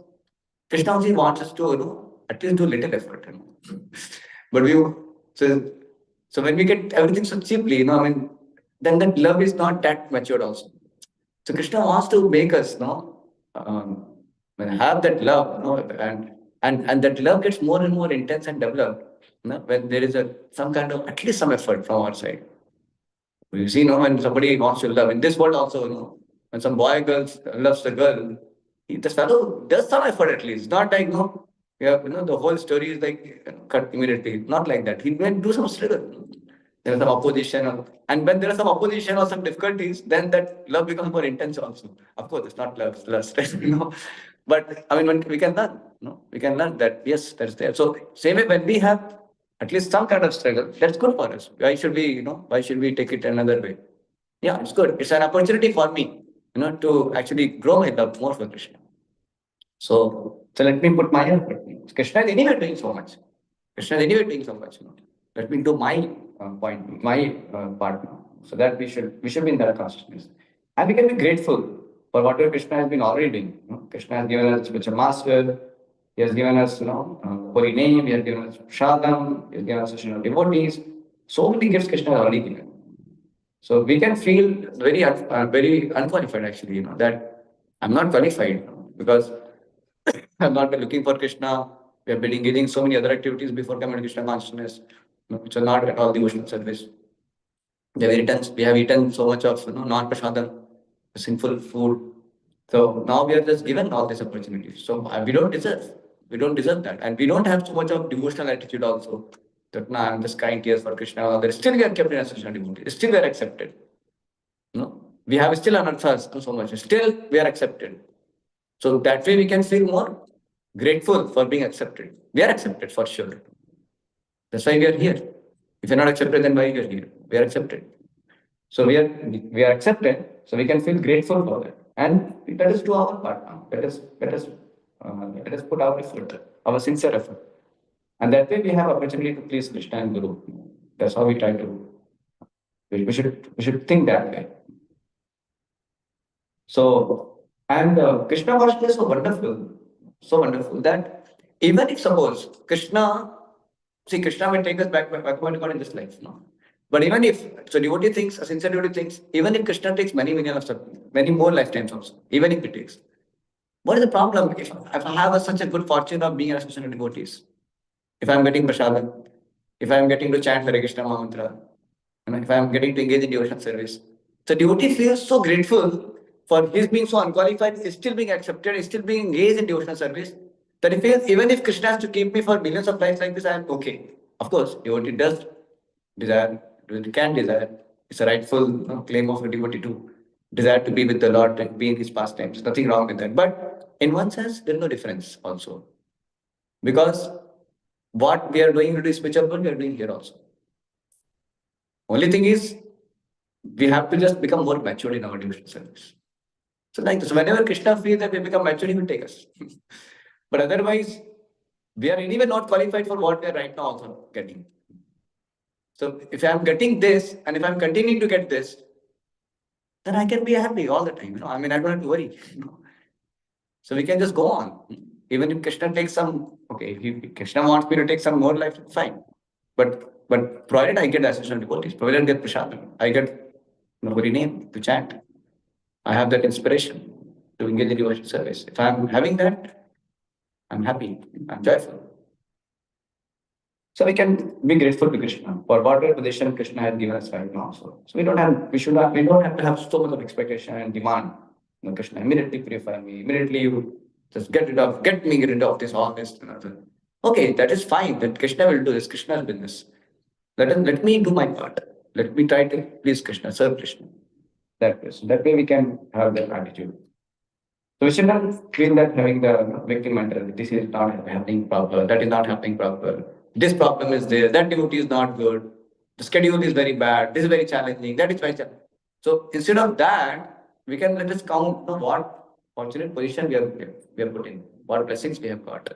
Krishna only wants us to, at least do little effort. But so when we get everything so cheaply, then that love is not that matured also. So Krishna wants to make us, um, have that love, and that love gets more and more intense and developed, when there is some kind of, at least some effort from our side. You see, when somebody wants to love, in this world also, when some loves the girl, the fellow does some effort at least. Not like, the whole story is like cut immediately. Not like that. He may do some struggle. There is some opposition, and when there is some opposition or some difficulties, then that love becomes more intense also. Of course, it's not love, it's lust, But when we can learn, we can learn that yes, that's there. So same way when we have at least some kind of struggle, that's good for us. Why should we take it another way? Yeah, it's good. It's an opportunity for me, to actually grow my love more for Krishna. So let me put my effort. Krishna is anyway doing so much. Krishna is anyway doing so much. Let me do my point, my part now, so that we should be in that consciousness, and we can be grateful for whatever Krishna has been already doing. Krishna has given us spiritual master. He has given us, holy name. He has given us prasadam. He has given us, devotees. So many gifts Krishna has already given. So we can feel very unqualified actually. That I'm not qualified because I've not been looking for Krishna. We have been engaging so many other activities before coming to Krishna consciousness, which are not at all devotional service. We have eaten so much of non-prasadam, sinful food. So now we are just given all these opportunities. So we don't deserve. We don't deserve that. And we don't have so much of devotional attitude also. That I'm just crying tears for Krishna. Still we are kept in association devotee. Still we are accepted. We have still anarthas so much. Still we are accepted. So that way we can feel more grateful for being accepted. We are accepted for sure. That's why we are here. If you're not accepted, then why are you here? We are accepted. So we are accepted, so we can feel grateful for that. And let us do our part now. Let us put our effort, our sincere effort. And that way we have opportunity to please Krishna and Guru. That's how we try to. We should think that way. So, and Krishna consciousness is so wonderful that even if suppose Krishna will take us backward in this life, But even if devotee thinks, a sincere devotee thinks, even if Krishna takes many more lifetimes also, even if it takes, what is the problem if I have such a good fortune of being an association of devotees? If I am getting prasadam, if I am getting to chant Hare Krishna Mahamantra, if I am getting to engage in devotional service, the devotee feels so grateful for his being so unqualified, is still being accepted, is still being engaged in devotional service, that he feels even if Krishna has to keep me for millions of lives like this, I am okay. Of course, devotee does desire, can desire. It's a rightful claim of a devotee to desire to be with the Lord and be in his pastimes. Nothing wrong with that. But in one sense, there is no difference also. Because what we are doing in the spiritual world, we are doing here also. Only thing is, we have to just become more mature in our devotional service. So like this, whenever Krishna feels that we become mature, he will take us. But otherwise, we are anyway not qualified for what we are right now also getting. So if I'm getting this, and if I'm continuing to get this, then I can be happy all the time. I don't have to worry. So we can just go on. Even if Krishna takes some, if Krishna wants me to take some more life, fine. But provided I get association devotees, provided I get prasadam, I get holy name to chant, I have that inspiration to engage in devotional service. If I'm having that, I'm happy, I'm joyful. So we can be grateful to Krishna for whatever position Krishna has given us right now. So we don't have, we don't have to have so much of expectation and demand. Krishna, immediately purify me, immediately you just get me rid of this, all this. Okay, that is fine. That Krishna will do this, Krishna's business. Let me do my part. Let me try to please Krishna, serve Krishna. That way we can have that attitude. So we should not feel that having the victim mentality. This is not happening proper. That is not happening proper. This problem is there. That devotee is not good. The schedule is very bad. This is very challenging. That is very challenging. So instead of that, we can let us count what fortunate position we are put in, what blessings we have got.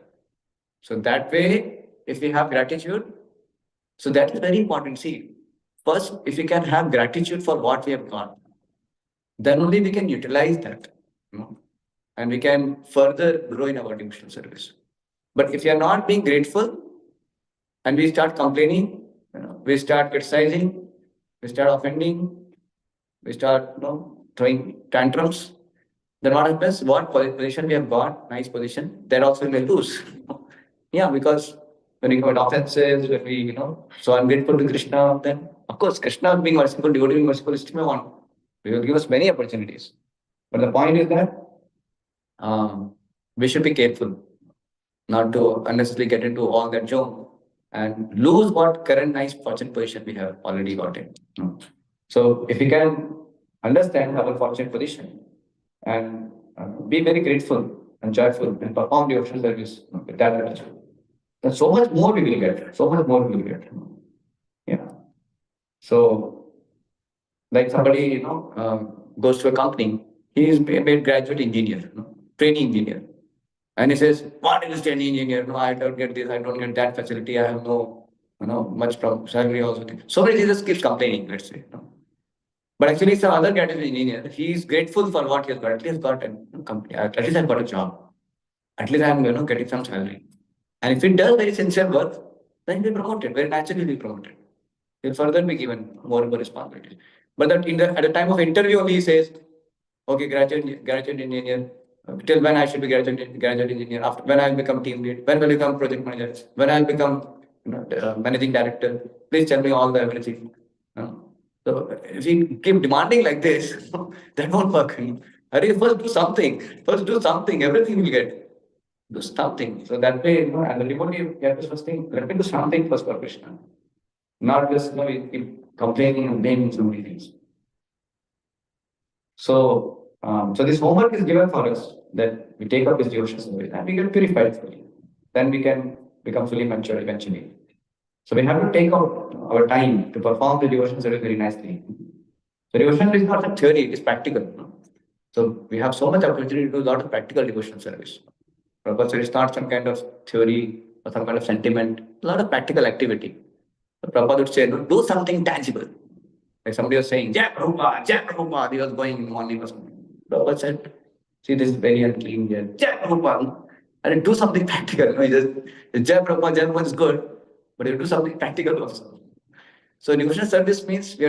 So that way, if we have gratitude, so that is very important. See, first, if we can have gratitude for what we have got, then only we can utilize that. And we can further grow in our devotional service. But if you are not being grateful and we start complaining, we start criticizing, we start offending, we start throwing tantrums, then what happens? What position we have got, nice position, that also we may lose. Yeah, because when we got offenses, when we, so ungrateful to Krishna, then of course Krishna being merciful, devotee being merciful, is still one. He will give us many opportunities. But the point is that we should be careful not to unnecessarily get into all that zone and lose what current nice fortune position we have already got in. So if we can understand our fortune position and be very grateful and joyful and perform devotional service with that attitude, then so much more we will get. So much more we will get. Yeah. So like somebody goes to a company, he is made graduate engineer, training engineer. And he says, what is training engineer? No, I don't get this, I don't get that facility, I have no, much from salary also. So many Jesus keeps complaining, let's say. But actually, some other category engineer, he is grateful for what he has got. At least he's got a company, at least I've got a job. At least I'm getting some salary. And if he does very sincere work, then he'll be promoted, very naturally be promoted. He'll further be given more and more responsibilities. But at the time of interview only he says, okay, graduate engineer. Till when I should be graduate engineer? After when I will become team lead? When will I become project manager? When I will become managing director? Please tell me all the everything. So if you keep demanding like this, that won't work. Hurry, first do something. First do something. Everything will get. Do something. So that way, and the devotee, you have to first think, let me do something first for Krishna. Not just we keep complaining and blaming so many things. So this homework is given for us that we take up this devotion service and we get purified fully. Then we can become fully mature eventually. So we have to take out our time to perform the devotion service very nicely. So devotion is not a theory, it is practical. So we have so much opportunity to do a lot of practical devotion service. So it's not some kind of theory or some kind of sentiment, a lot of practical activity. So Prabhupada would say, do something tangible. Like somebody was saying, Jai Prabhupada, he was going in the morning or something. Prabhupada said, see, this is very unclean here. Jai Prabhupada. I didn't do something practical. He just, Jai Prabhupada is good, but you do something practical also. So devotional service means we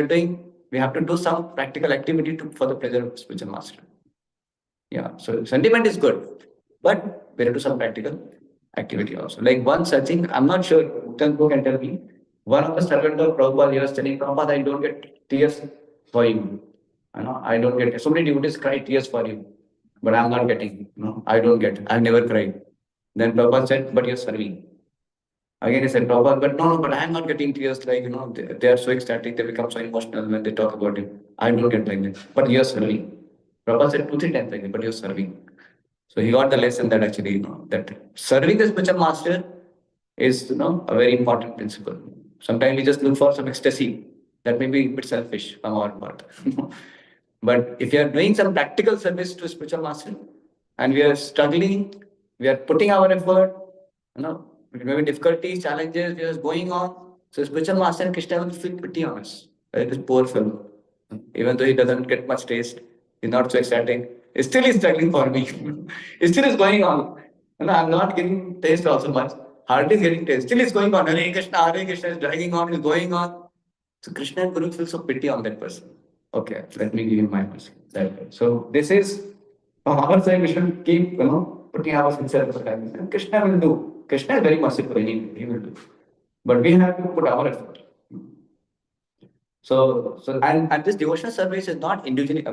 have to do some practical activity for the pleasure of spiritual master. Yeah, so sentiment is good, but we have to do some practical activity also. Like one such thing, I'm not sure, Uttanko can tell me, one of the servant of Prabhupada, he was telling Prabhupada, I don't get tears for you. I don't get, so many devotees cry tears for you, but I'm not getting, I don't get, I've never cried. Then Prabhupada said, but you're serving. Again, he said, Prabhupada, but no, but I'm not getting tears like, they are so ecstatic, they become so emotional when they talk about him. I don't get like that, but you're serving. Prabhupada said 2-3 times like that, but you're serving. So he got the lesson that actually, that serving the spiritual master is, a very important principle. Sometimes we just look for some ecstasy. That may be a bit selfish from our part. But if you are doing some practical service to spiritual master and we are struggling, we are putting our effort, maybe difficulties, challenges, we are going on. So spiritual master and Krishna will feel pity on us. This poor fellow. Even though he doesn't get much taste, he's not so ecstatic. Still he's struggling for me. It still is going on. I'm not getting taste also much. Hardly getting taste. Still it's going on. Hare Krishna is dragging on, is going on. So Krishna and Guru feel so pity on that person. Okay, let me give him my mercy. So this is from our side, we should keep, putting our sincere effort, and Krishna will do. Krishna is very merciful, he will do. But we have to put our effort. And this devotional service is not individually,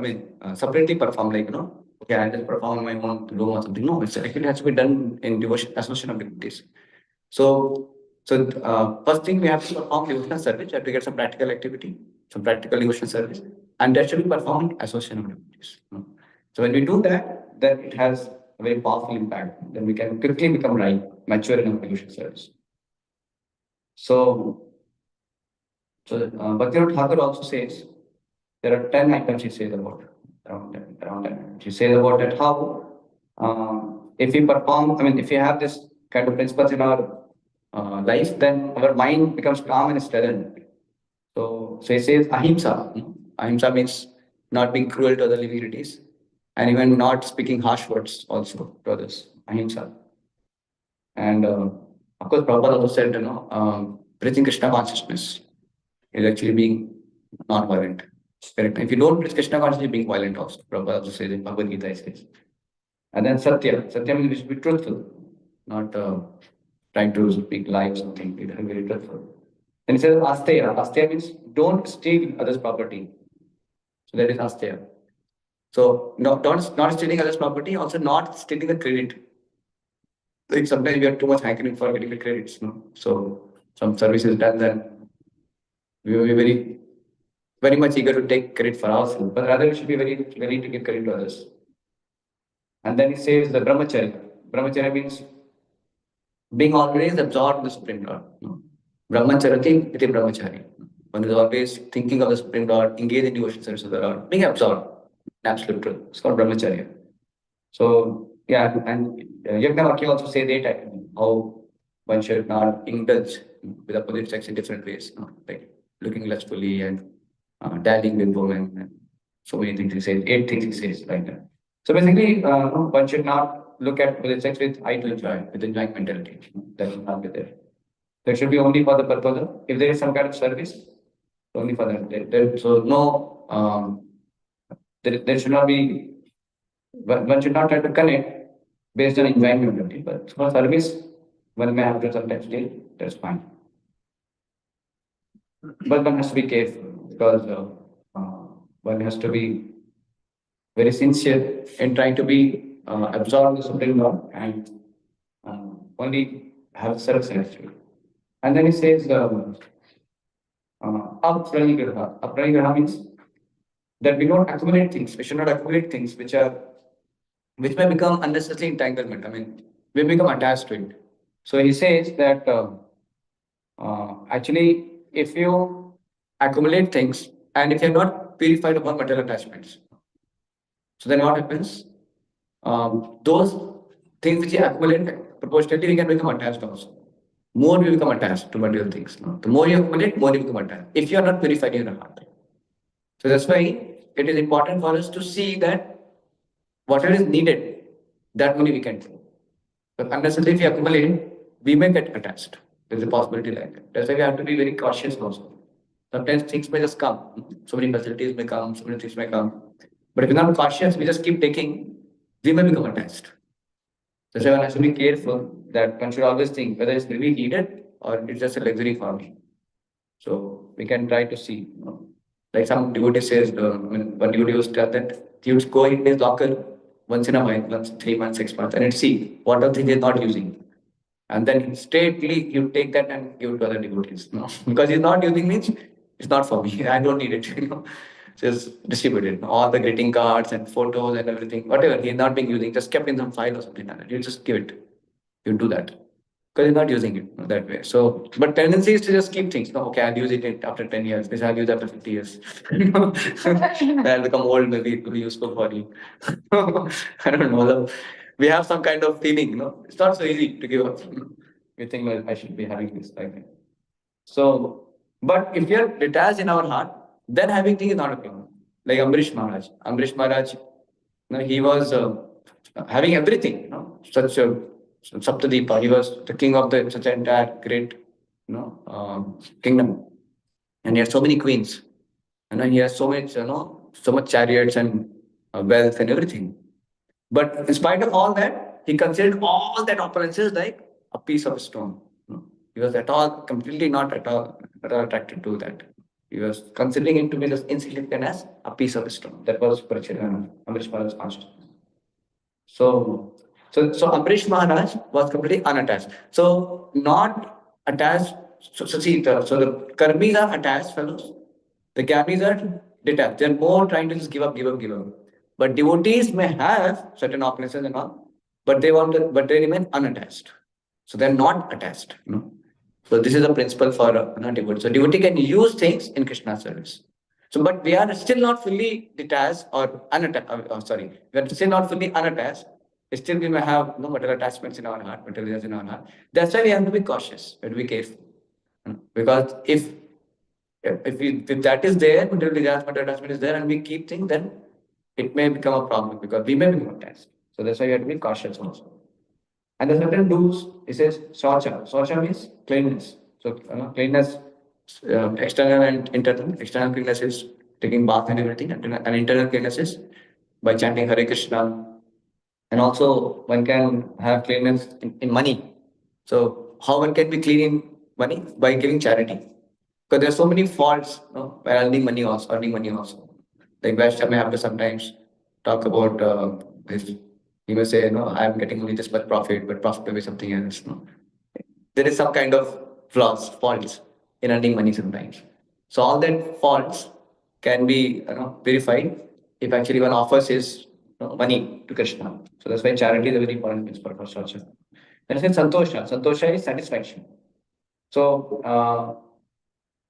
separately performed, like, okay, I just perform my own room or something. No, it actually has to be done in devotion, association of devotees. So, first thing we have to perform devotional service, we have to get some practical activity, some practical devotional service, and that should be performed in association of devotees. So when we do that, then it has a very powerful impact. Then we can quickly become right, mature in our devotional service. Bhaktivinoda Thakur also says there are 10 items he says about around 10. He says about that how if we perform, if we have this kind of principles in our life, then our mind becomes calm and steady. So he says ahimsa. Ahimsa means not being cruel to other living entities, and even not speaking harsh words also to others. Ahimsa. And of course, Prabhupada also said, preaching Krishna consciousness is actually being non-violent. Correct. If you don't preach Krishna consciousness, you're being violent also. Prabhupada also says in Bhagavad Gita, it says. And then Satya. Satya means we should be truthful, not trying to speak lies or something. Be very truthful. Then it says Asteya. Asteya means don't steal others' property. So that is Asteya. So not stealing others' property, also not stealing the credit. Like sometimes we are too much hankering for getting the credits. So some services done, then we will be very much eager to take credit for ourselves, but rather we should be very ready to give credit to others. And then he says the brahmacharya. Brahmacharya means being always absorbed in the Supreme Lord. Brahmacharya iti brahmachari. One is always thinking of the Supreme Lord, engaged in devotion service of the Lord, being absorbed in absolute truth. It's called brahmacharya. So yeah, and Yajnavalkya also say that how one should not indulge with opposite sex in different ways, like looking lustfully and dallying with women, and so many things he says, 8 things he says like that. So basically, one should not look at opposite sex with idle joy, with enjoying mentality. That should not be there. That should be only for the purpose of, if there is some kind of service, only for that. So no, there should not be, one should not try to connect based on enjoying mentality, but for service, one may have to sometimes deal, that's fine. But one has to be careful because one has to be very sincere in trying to be absorbed in the Supreme Lord and only have service actually. And then he says apranigraha. Apranigraha means that we don't accumulate things. We should not accumulate things which may become unnecessary entanglement. We become attached to it. So he says that actually, if you accumulate things and if you're not purified of all material attachments, so then what happens? Those things which you accumulate, proportionately, we can become attached also. More we become attached to material things. The more you accumulate, more you become attached. If you are not purified in your heart. So that's why it is important for us to see that whatever is needed, that only we can do. But unnecessarily, if you accumulate, we may get attached. There's a possibility like that. That's why we have to be very cautious also. Sometimes things may just come. So many facilities may come, so many things may come. But if we're not cautious, we just keep taking, we may become attached. That's why one has to be careful that one should always think whether it's really needed or it's just a luxury for me. So we can try to see. Like some devotee says, one devotee was tell that he would go in his locker once in a while, once 3 months, 6 months, and see what are things he's not using. And then straightly you take that and give it to other devotees. Because he's not using means it's not for me. I don't need it. Just distribute it. All the greeting cards and photos and everything, whatever he's not being using, just kept in some file or something like that. You just give it. You do that. Because you're not using it that way. So, but tendency is to just keep things. Okay, I'll use it after 10 years. Because I'll use it after 50 years. I'll become old, maybe it will be useful for you. I don't know. We have some kind of feeling, It's not so easy to give up. We think, well, I should be having this like that. So, but if we are detached in our heart, then having things is not a problem. Like Ambrish Maharaj. Ambrish Maharaj, he was having everything, such a Saptadipa. He was the king of such an entire great, kingdom, and he has so many queens, and then he has so much chariots and wealth and everything. But in spite of all that, he considered all that opulences like a piece of stone. He was at all completely not at all attracted to that. He was considering it to be as insignificant as a piece of stone. That was Amrish Maharaj's consciousness. So Amrish Maharaj was completely unattached. So not attached. So see, the karmis are attached fellows. The jnanis are detached. They're more trying to just give up, give up, give up. But devotees may have certain opulences and all, but but they remain unattached. So they're not attached. So this is a principle for devotee. So devotee can use things in Krishna service. So, but we are still not fully detached or unattached. We are still not fully unattached. Still, we may have material attachments in our heart, material in our heart. That's why we have to be cautious, we have to be careful. Because if that is there, material attachment is there, and we keep things, then it may become a problem because we may become attached. So that's why we have to be cautious also. And the certain rules, it says Swacha. Swacha means cleanness. So cleanness, external and internal. External cleanness is taking bath and everything, and internal cleanness is by chanting Hare Krishna. And also one can have cleanness in money. So how one can be clean in money? By giving charity. Because there are so many faults by earning money also. Like Vaishya may have to sometimes talk about this. He may say, no, I'm getting only this much profit, but profit may be something else. There is some kind of faults in earning money sometimes. So all that faults can be verified if actually one offers his money to Krishna. So that's why charity is a very important principle for Swacha. Then it says Santosha. Santosha is satisfaction. So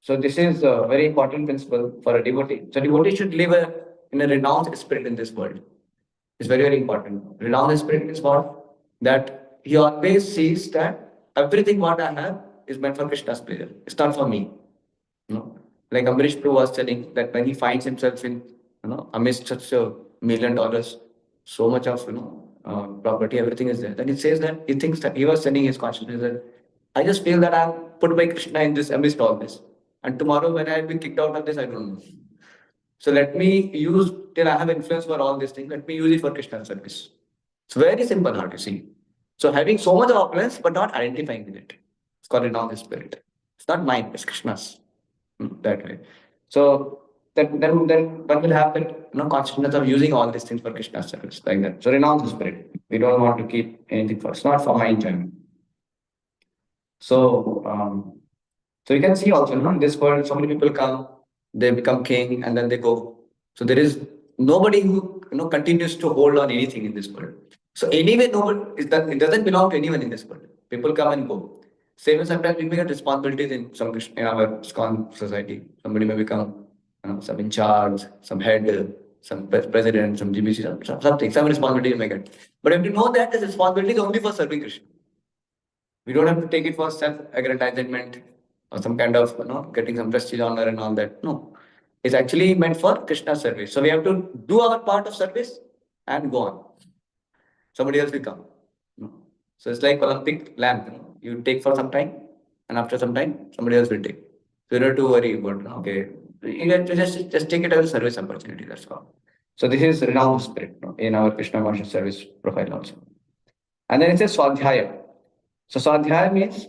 so this is a very important principle for a devotee. So devotee should live in a renounced spirit in this world. It's very, very important. Renounced spirit is what? That he always sees that everything what I have is meant for Krishna's pleasure. It's not for me. Like Amrish Prabhu was telling that when he finds himself in amidst such $1 million, so much of property, everything is there. Then he says that he thinks that he was sending his consciousness that I just feel that I'm put by Krishna in this amidst all this. And tomorrow when I'll be kicked out of this, I don't know. So let me use till I have influence for all these things. Let me use it for Krishna service. It's very simple, how to see. So having so much of opulence, but not identifying with it. It's called renounced spirit. It's not mine, it's Krishna's. That way. So then one will have that consciousness of using all these things for Krishna's service, like that. So renounce the spirit. We don't want to keep anything for. It's not for my enjoyment. So so you can see also, in this world, so many people come, they become king, and then they go. So there is nobody who continues to hold on anything in this world. So anyway, it doesn't belong to anyone in this world. People come and go. Same as sometimes we may get responsibilities in our ISKCON society. Somebody may become some in charge, some head, some president, some GBC, some responsibility you may get. But you have to know that this responsibility is only for serving Krishna. We don't have to take it for self-aggrandizement or some kind of getting some prestige, honor, and all that. No, it's actually meant for Krishna service. So we have to do our part of service and go on. Somebody else will come. So it's like Olympic lamp. You take for some time, and after some time, somebody else will take. So you don't have to worry about okay. You have to just take it as a service opportunity. That's all. So this is renowned spirit in our Krishna conscious service profile also. And then it says Swadhyaya. So Swadhyaya means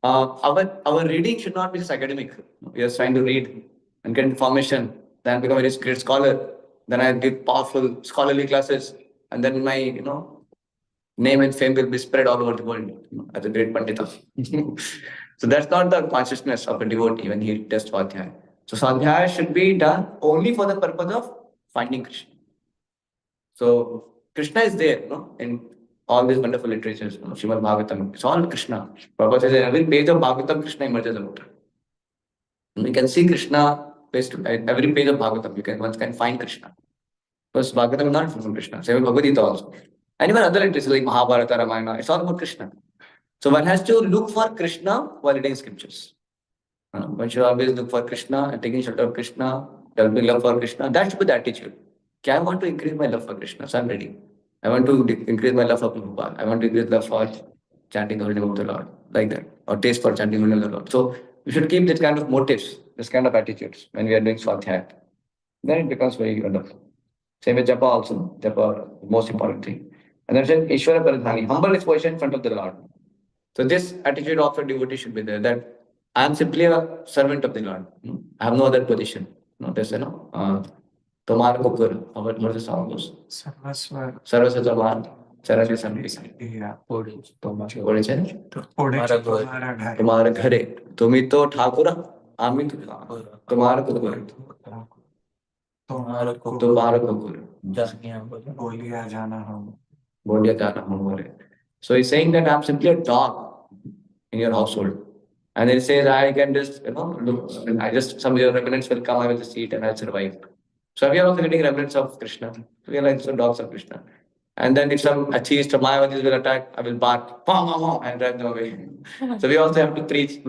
our reading should not be just academic. We are trying to read and get information, then become a very great scholar. Then I give powerful scholarly classes, and then my name and fame will be spread all over the world as a great Pandita. So that's not the consciousness of a devotee when he does Swadhyaya. So Swadhyaya should be done only for the purpose of finding Krishna. So Krishna is there, in all these wonderful literatures, Srimad Bhagavatam. It's all Krishna. Prabhupada says in every page of Bhagavatam, Krishna emerges about. You can see Krishna every page of Bhagavatam. One can find Krishna. Because Bhagavatam is not from Krishna. Same with Bhagavad Gita also. And even other literatures like Mahabharata, Ramayana, it's all about Krishna. So one has to look for Krishna while reading scriptures. One should always look for Krishna and taking shelter of Krishna, developing love for Krishna. That should be the attitude. Okay, I want to increase my love for Krishna, so I'm ready. I want to increase my love for Prabhupada. I want to increase love for chanting the holy name of the Lord, like that, or taste for chanting the holy name of the Lord. So we should keep this kind of motives, this kind of attitudes when we are doing Swadhyaya. Then it becomes very wonderful. Same with Japa also. Japa, most important thing. And then said Ishvara Paradhani, humble disposition in front of the Lord. So this attitude of a devotee should be there, that I am simply a servant of the Lord. I have no other position. No, there's Tomar Kukur, what is the sound goes? Sarvaswar. Sarvasva Tomar, Charasya Sampi. Yeah. What is it? Tomara तुम्हारे घरे तुम्ही तो ठाकुर आम्ही तुम्हारा कुकुर तुम्हारा कुकुर बोलिया जाना हम. बोलिया जाना हमारे. So he's saying that I'm simply a dog in your household. And then he says, I can just, look, I just, some of your remnants will come, I will just eat and I'll survive. So we are also getting remnants of Krishna. We are like some dogs of Krishna. And then if some atheist or Mayavadis will attack, I will bark, pom, pom, pom, and drive them away. So we also have to preach,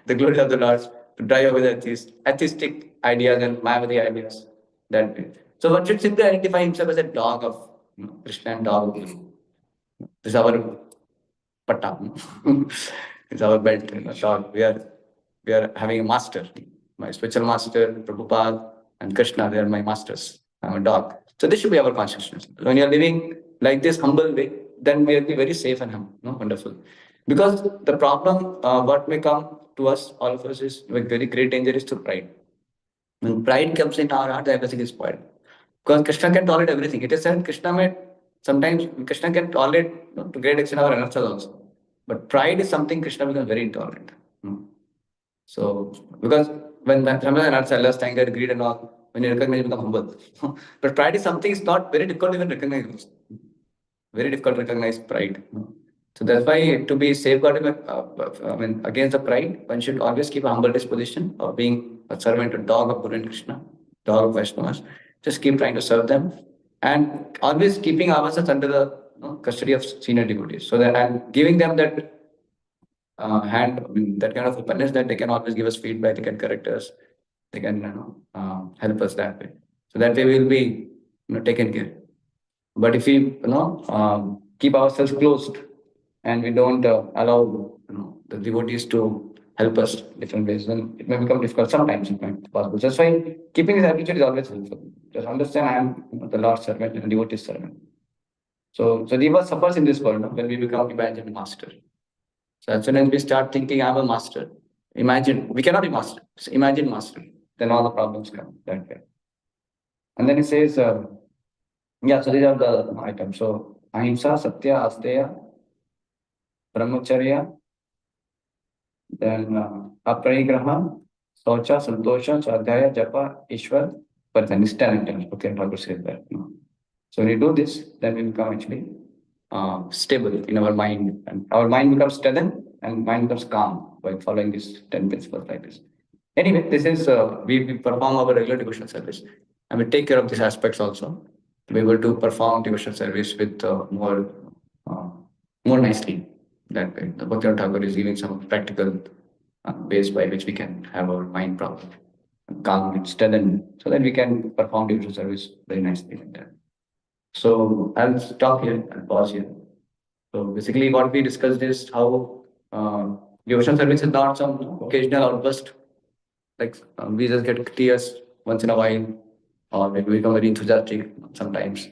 the glory of the Lord to drive away the atheistic ideas and Mayavadi ideas. That way. So one should simply identify himself as a dog of Krishna and dog of Guru. This is our patta. It's our belt. Dog. We are having a master. My spiritual master, Prabhupada, and Krishna, they are my masters. I'm a dog. So this should be our consciousness. When you're living like this humble way, then we'll be very safe and wonderful. Because the problem, what may come to us, all of us, is like very great danger is through pride. When pride comes in our heart, everything is spoiled. Because Krishna can tolerate everything. It is said sometimes Krishna can tolerate to great extent our anarthas also. But pride is something Krishna becomes very intolerant. So, because when anarthas, lust, anger, greed and all, when you recognize, you become humble. But pride is something is not very difficult to even recognize. Very difficult to recognize pride. So that's why to be safeguarded against the pride, one should always keep a humble disposition of being a servant, a dog of Guru and Krishna, dog of Vaishnavas. Just keep trying to serve them and always keeping ourselves under the custody of senior devotees. So that and giving them that that kind of openness that they can always give us feedback, they can correct us, they can help us that way. So that way we will be taken care. But if we keep ourselves closed and we don't allow the devotees to help us different ways, then it may become difficult. Sometimes it might be possible. That's why keeping this attitude is always helpful. Just understand I am the Lord's servant and the devotee's servant. So Jiva suffers in this world when we become imagined master. So as soon as we start thinking I'm a master, imagine we cannot be master. So imagine master. Then all the problems come that way. And then it says, so these are the items. So ahimsa, satya, asteya, brahmacharya, then apranigraha, socha, santosha, swadhyaya, japa, ishwar, then it's 10 items. Okay, Thakur says that. So when you do this, then we become actually stable in our mind, and our mind becomes steady and mind becomes calm by following these 10 principles like this. Anyway, this is we perform our regular devotional service, and we take care of these aspects also to be able to perform devotional service with more nicely. That way, the Bhakti Thakur is giving some practical ways by which we can have our mind proper, calm and steady, so that we can perform devotional service very nicely like that. So I'll stop here and pause here. So basically what we discussed is how devotional service is not some occasional outburst, like we just get tears once in a while, or maybe we become very enthusiastic sometimes.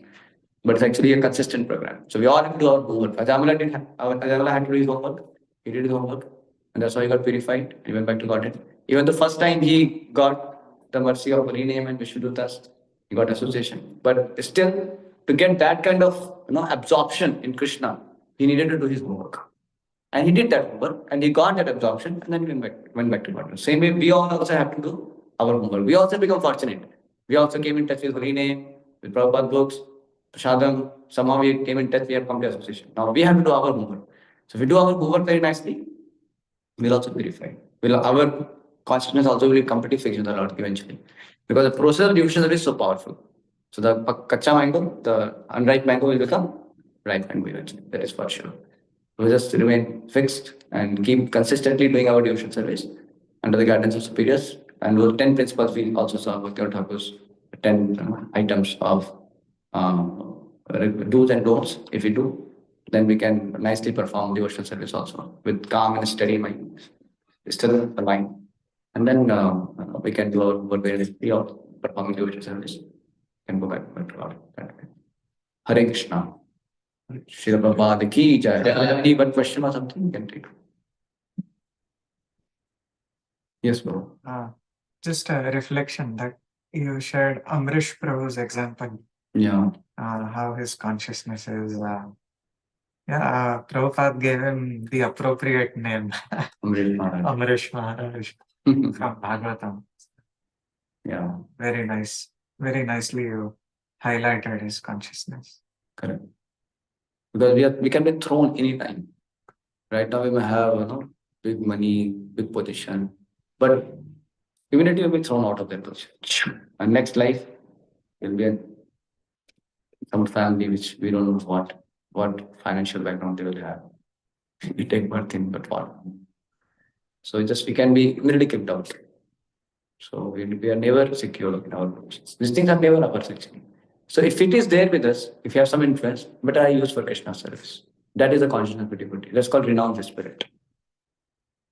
But it's actually a consistent program. So we all have to do our homework. Ajamala had to do his homework. He did his homework, and that's how he got purified. He went back to Godhead. Even the first time he got the mercy of Hari name and Vishuddhutas, he got association. But still, to get that kind of absorption in Krishna, he needed to do his homework. And he did that homework, and he got that absorption, and then he went back to God. Same way, we all also have to do our homework. We also become fortunate. We also came in touch with Hari name, with Prabhupada books, Prashadam. Somehow we came in touch, we have come to association. Now we have to do our homework. So if we do our homework very nicely, we'll also purify. Our consciousness also will be completely fixed with the Lord eventually. Because the process of devotion is so powerful. So the kacha mango, the unripe mango will become ripe mango eventually. That is for sure. We just remain fixed and keep consistently doing our devotion service under the guidance of superiors. And those 10 principles we also saw with your Thakur's 10 items of do's and don'ts. If we do, then we can nicely perform devotional service also with calm and steady mind, still the mind. And then we can do our work very nicely of performing devotional service and go back to God that way. Hare Krishna. Srila Prabhupada ki jai. Any one question or something you can take. Yes, bro. Just a reflection that you shared Amrish Prabhu's example, Yeah. how his consciousness is. Prabhupada gave him the appropriate name, Amrish Maharaj. Amrish Maharaj from Bhagavatam. Yeah, Very nice. Very nicely you highlighted his consciousness. correct. Because we can be thrown anytime. Right now we may have big money, big position, but immediately we'll be thrown out of that position. And next life will be some family which we don't know what financial background they will have. We take birth in, but what? So we can be immediately kicked out. So we are never secure in our positions. These things are never ours actually. So if it is there with us, if you have some influence, better I use for Krishna service. That is the consciousness of devotee. That's called renounce the spirit.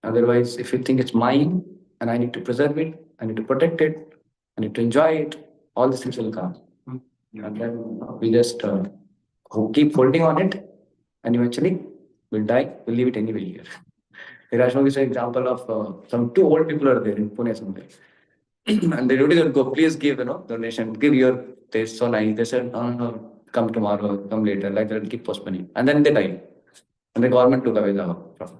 Otherwise, if you think it's mine and I need to preserve it, I need to protect it, I need to enjoy it, all these things will come. And then we just keep holding on it, and eventually we'll die, we'll leave it anyway here. Hirashima is an example of some two old people are there in Pune somewhere. And they really don't go, please give, donation, give your taste so nice. They said, no, come tomorrow, come later, like that, keep postponing. And then they died. And the government took away the profit.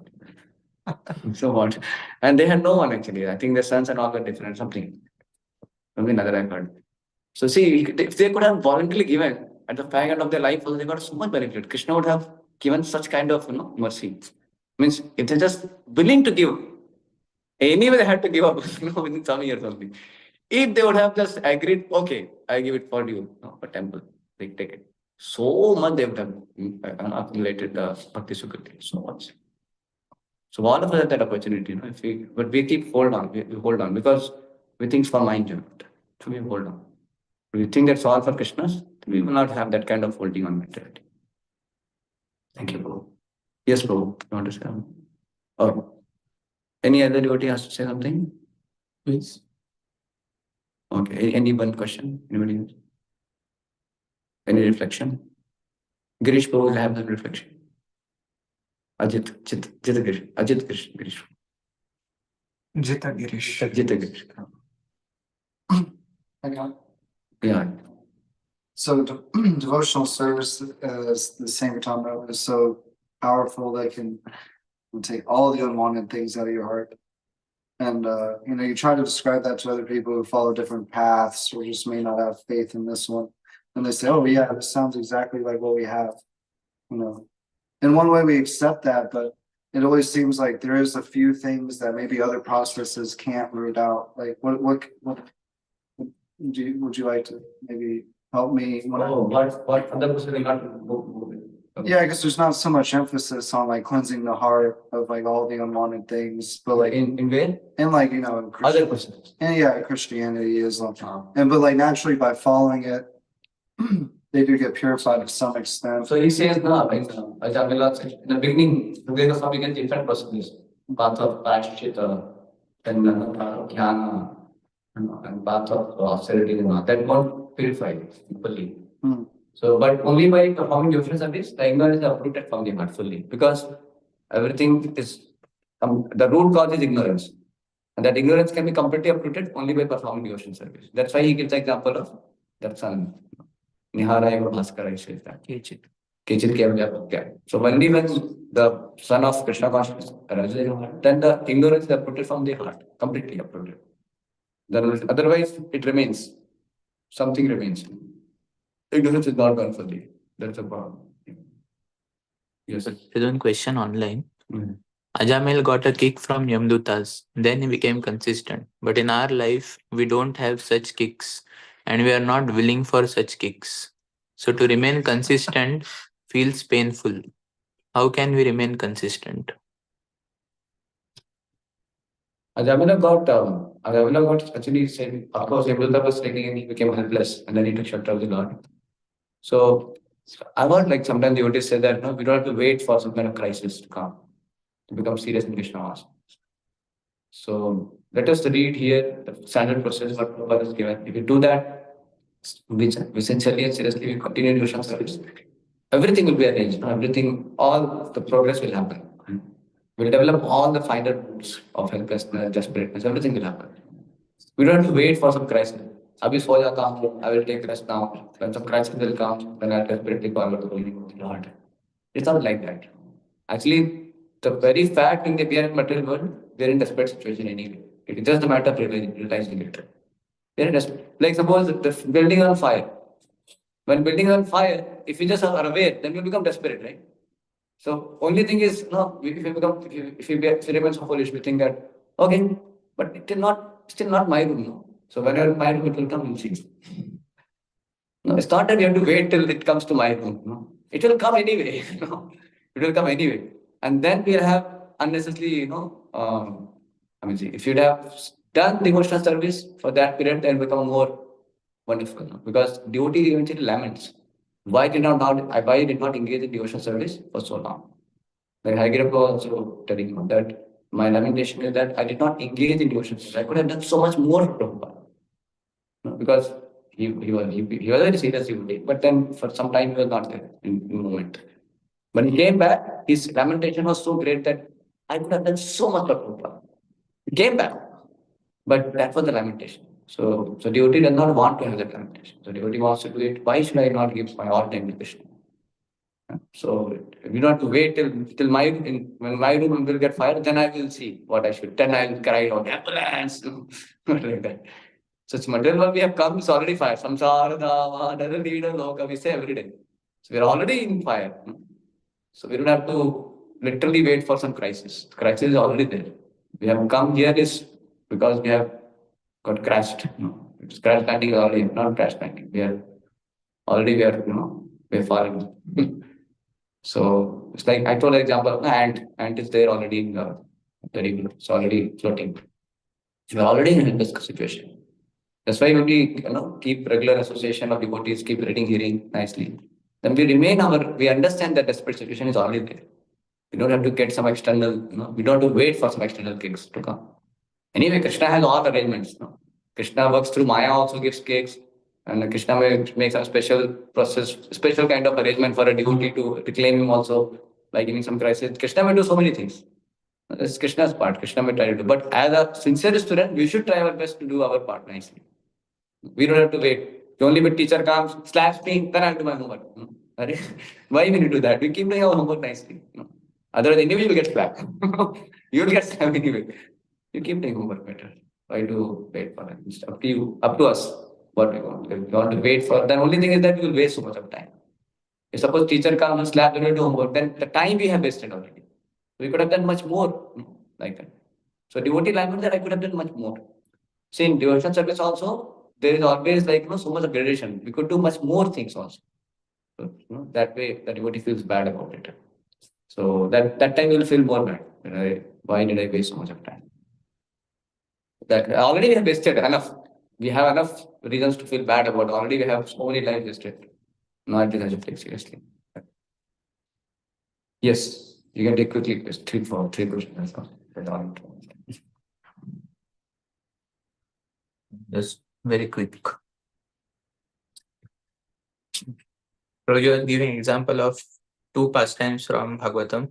So what? And they had no one actually. I think their sons and all were different, something. Another I heard. So see, if they could have voluntarily given at the fag end of their life, they got so much benefit. Krishna would have given such kind of mercy. Means if they're just willing to give, anyway they had to give up within some years only. If they would have just agreed, okay, I give it for you, for temple, they take it. So much they would have accumulated Bhakti Sukriti, so much. So all of us have that opportunity, but we keep hold on, we hold on because we think it's for my enjoyment. So we hold on. If we think that's all for Krishna's, we will not have that kind of holding on mentality. Thank you, Prabhu. Yes, Prabhu, you want to say something? Oh, any other devotee has to say something? Please. Okay, any one question? Anybody else? Any reflection? Girish Prabhu will have that reflection. Ajit Girish. Jita Girish. Girish. Yeah. So devotional service, as the Sankirtan is so powerful that can take all the unwanted things out of your heart. And you try to describe that to other people who follow different paths or just may not have faith in this one. And they say, oh yeah, this sounds exactly like what we have. In one way we accept that, but it always seems like there is a few things that maybe other processes can't root out. Like what would you like to maybe help me? What other person will not go with? Yeah, I guess there's not so much emphasis on like cleansing the heart of like all the unwanted things, but like in where? in like in Other persons. and yeah, Christianity is and but like naturally by following it, they do get purified to some extent. So he says no, like in the beginning, there was some different processes. Path of Prashchita, then path of Jnana, and path of austerity, that won't purify fully. So, but only by performing devotional service, the ignorance is uprooted from the heart fully. Because everything is, the root cause is ignorance. And that ignorance can be completely uprooted only by performing devotional service. That's why he gives the example of that son. Niharaya Bhaskara says that. Kechit Kevya. So only when the son of Krishna consciousness arises, then the ignorance is uprooted from the heart, completely uprooted. Then otherwise it remains. Something remains. Ignorance is not gone fully. That's a problem. Yes. There's one question online. Ajamil got a kick from Yamdutas. Then he became consistent. But in our life, we don't have such kicks. And we are not willing for such kicks. So to remain consistent feels painful. How can we remain consistent? Ajamila got actually said, of course, Yamduta was training and he became helpless and then he took shelter of the Lord. So I've heard like sometimes devotees say that we don't have to wait for some kind of crisis to come to become serious in Krishna consciousness. So let us read here the standard process what Prabhupada is given. If you do that, which essentially and seriously we continue devotional service, everything will be arranged. Everything, all the progress will happen. We'll develop all the finer roots of helplessness, desperateness, everything will happen. We don't have to wait for some crisis. Abhi so jata hu, I will take rest now. When some crisis will come, then I'll desperately call out the Holy Lord. It's not like that. Actually, the very fact in the we are in material world, we are in desperate situation anyway. It is just a matter of realizing it. We are in desperate. Like suppose the building on fire. When building on fire, if you just are aware, then you become desperate, right? So only thing is, no, if you become, if you remain so foolish, we think that okay, but it is not still not my room, no. So whenever my room it will come, you'll see. No, it's not that you have to wait till it comes to my room. No, it will come anyway. No, it will come anyway, and then we have unnecessarily, I mean, see, if you'd have done devotional service for that period, then become more wonderful. No? Because devotee eventually laments. Why did not engage in devotional service for so long? Like Hagirappa was also telling you that my lamentation is that I did not engage in devotional service. I could have done so much more for Prabhupada. No, because he was a very serious devotee, but then for some time he was not there in moment. When he came back, his lamentation was so great that I could have done so much for Prabhupada. He came back, but that was the lamentation. So devotee does not want to have that lamentation. So devotee wants to do it. Why should I not give my all time to Krishna? So we don't have to wait till when my room will get fired, then I will see what I should. Then I will cry out ambulance, like that. So it's material world we have come, it's already fire. Samsara Dava, doesn't need a loka, we say every day. So we're already in fire. So we don't have to literally wait for some crisis. The crisis is already there. We have come here is because we have got crashed. It's crash landing is already not crash landing. We are we're falling. So it's like I told an example, ant is there already in the river. It's already floating. We're already in this situation. That's why when we keep regular association of devotees, keep reading, hearing nicely, then we understand that desperate situation is already there. We don't have to get some external, we don't have to wait for some external kicks to come. Anyway, Krishna has all arrangements. Krishna works through Maya, also gives cakes. And Krishna makes some special process, special kind of arrangement for a devotee to reclaim him also by giving some crisis. Krishna may do so many things. That's Krishna's part. Krishna may try to do. But as a sincere student, we should try our best to do our part nicely. We don't have to wait. Only when teacher comes, slaps me, then I'll do my homework. Why we need to do that? We keep doing our homework nicely. Otherwise, the individual gets slapped. You'll get slapped anyway. You keep doing homework better. Why to wait for that? It's up to you, up to us. What we want. If you want to wait for, the only thing is that we will waste so much of time. If suppose teacher comes and slaps, you do homework, then the time we have wasted already. We could have done much more like that. So devotee language that I could have done much more. See, in devotion service also, there is always so much of gradation. We could do much more things also. So, that way the devotee feels bad about it. So that time you will feel more bad. Why did I waste so much of time? That already we have wasted enough. We have enough reasons to feel bad about. Already we have so many lives wasted. No, I think I should take seriously. Yes, you can take quickly three questions. Just very quick. So you are giving example of two pastimes from Bhagavatam.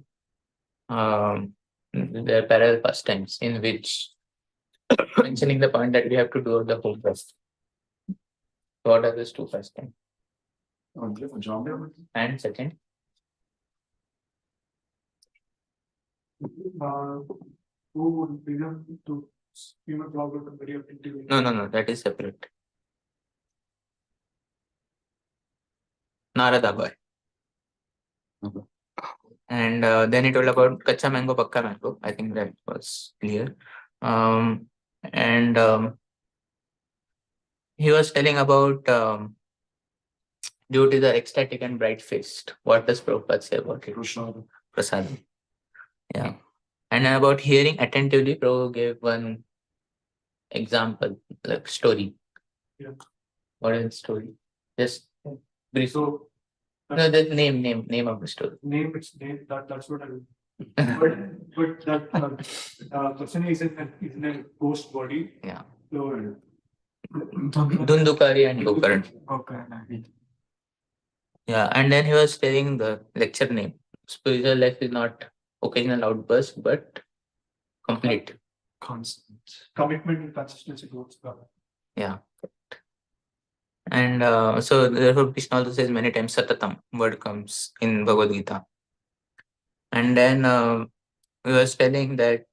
They are parallel pastimes in which mentioning the point that we have to do the whole first. What are these two pastimes? And second? Who would begin to talk about the very activity? No, that is separate. Narada boy. And then he told about Kacha Mango, Pakka Mango. I think that was clear. He was telling about due to the ecstatic and bright faced. What does Prabhupada say about it? Prasad. Yeah. And about hearing attentively, Prabhu gave one example, like story. Yeah. What is the story? Just brief. So no, the name of the story. Its name. That's what I mean. but that person is in a ghost body. Yeah. So, Dundukari and Gokaran. Okay. Yeah, and then he was telling the lecture name. Spiritual life is not occasional outburst, but complete. Constant. Commitment and consistency goes together. Yeah. And so therefore Krishna also says many times Satatam word comes in Bhagavad Gita. And then he was telling that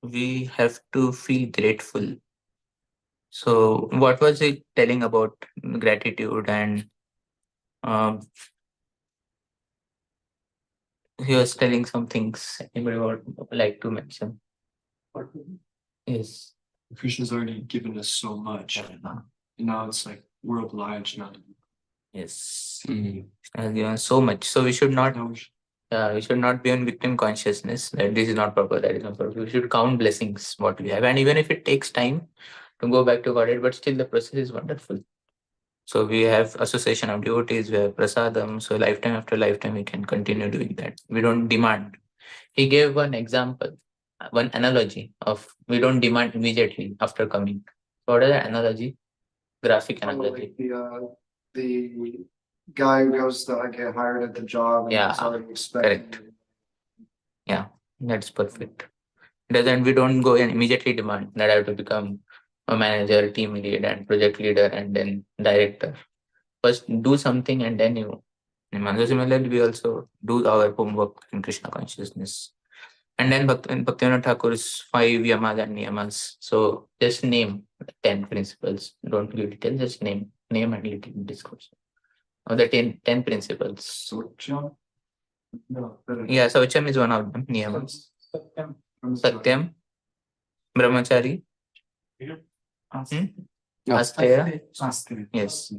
we have to feel grateful. So what was he telling about gratitude? And um, he was telling some things. Anybody would like to mention? Yes. Krishna's already given us so much. Now it's like we're obliged now. Yes. He has given so much. So we should not Now we should- we should not be on victim consciousness that this is not proper, that is not proper. We should count blessings, what we have. And even if it takes time to go back to Godhead, but still the process is wonderful. So we have association of devotees, we have prasadam. So lifetime after lifetime, we can continue doing that. We don't demand. He gave one example, one analogy of we don't demand immediately after coming. So what is the analogy? Graphic analogy. Like the guy who goes to get hired at the job and Yeah, he's already expecting. correct. Yeah, that's perfect. We don't go and immediately demand that I have to become a manager, team lead, and project leader, and then director. First, do something, and then you. So similarly, we also do our homework in Krishna consciousness. And then Bhaktivinoda Thakur's 5 yamas and niyamas. So just name 10 principles. Don't give details, just name and little discourse. Of the 10 principles. Sucham. No, Yeah, Saucham is one of them. Niyamas. Satyam. Satyam, Brahmachari, Asteya, yes,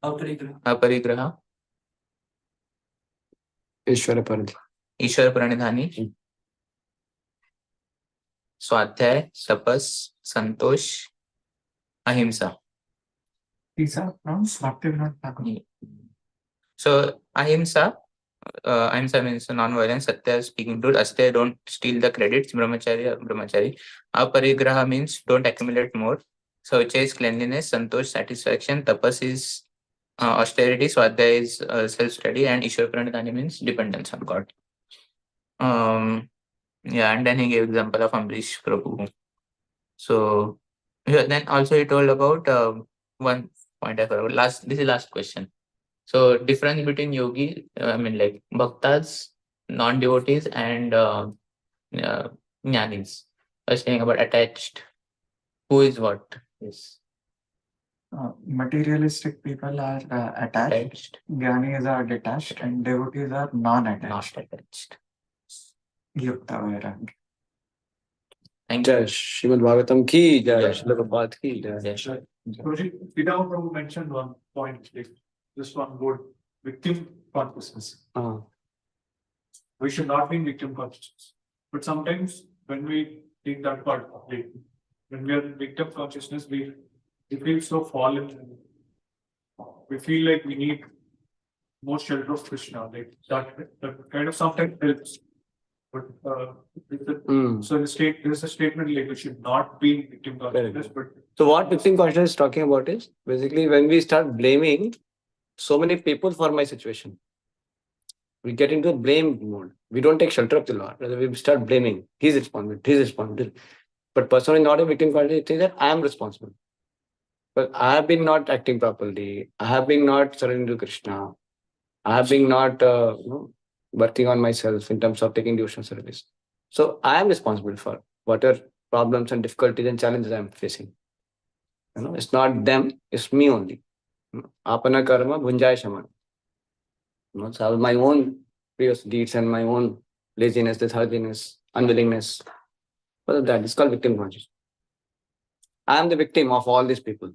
Aparigraha, Ishvara Paradhi. Ishwar Pranidhani, Swadhyay, Tapas, Santosh, Ahimsa. These are from Bhaktivinoda Thakur. So Ahimsa means non-violence. Satya is speaking truth. Asteya, don't steal the credits. Brahmachari. Aparigraha means don't accumulate more. Saucha is cleanliness. Santosh, satisfaction. Tapas is austerity. Swadhyaya is self-study. And Ishwar Pranidhani means dependence on God. Yeah, and then he gave example of Amrish Prabhu. So then also he told about one point I forgot. This is last question. So difference between yogi, like bhaktas, non-devotees, and jnanis. I was saying about attached. Who is what? Yes. Materialistic people are attached, Jnanis are detached, and devotees are non-attached. Not attached. Yukta Vairagya. Thank you. Jai Srimad Bhagavatam ki jai, Jai. Srila Prabhupada ki jai. Yes. Vidam Prabhu mentioned one point, like this one word, victim consciousness. We should not be in victim consciousness. But sometimes when we take that part, like when we are in victim consciousness, we feel so fallen. We feel like we need more shelter of Krishna. Like that kind of sometimes helps. But so there's a statement like we should not be in victim consciousness, but So what victim consciousness is talking about is basically when we start blaming so many people for my situation. We get into a blame mode. We don't take shelter of the Lord. Rather, we start blaming. He's responsible. But person is not a victim consciousness, it is that I am responsible. But I have been not acting properly. I have been not surrendering to Krishna. I have been not working on myself in terms of taking devotional service. So I am responsible for whatever problems and difficulties and challenges I am facing. It's not them, it's me only. Apana karma bhunjaya shaman. So my own previous deeds and my own laziness, letharginess, unwillingness. What is that? It's called victim consciousness. I am the victim of all these people.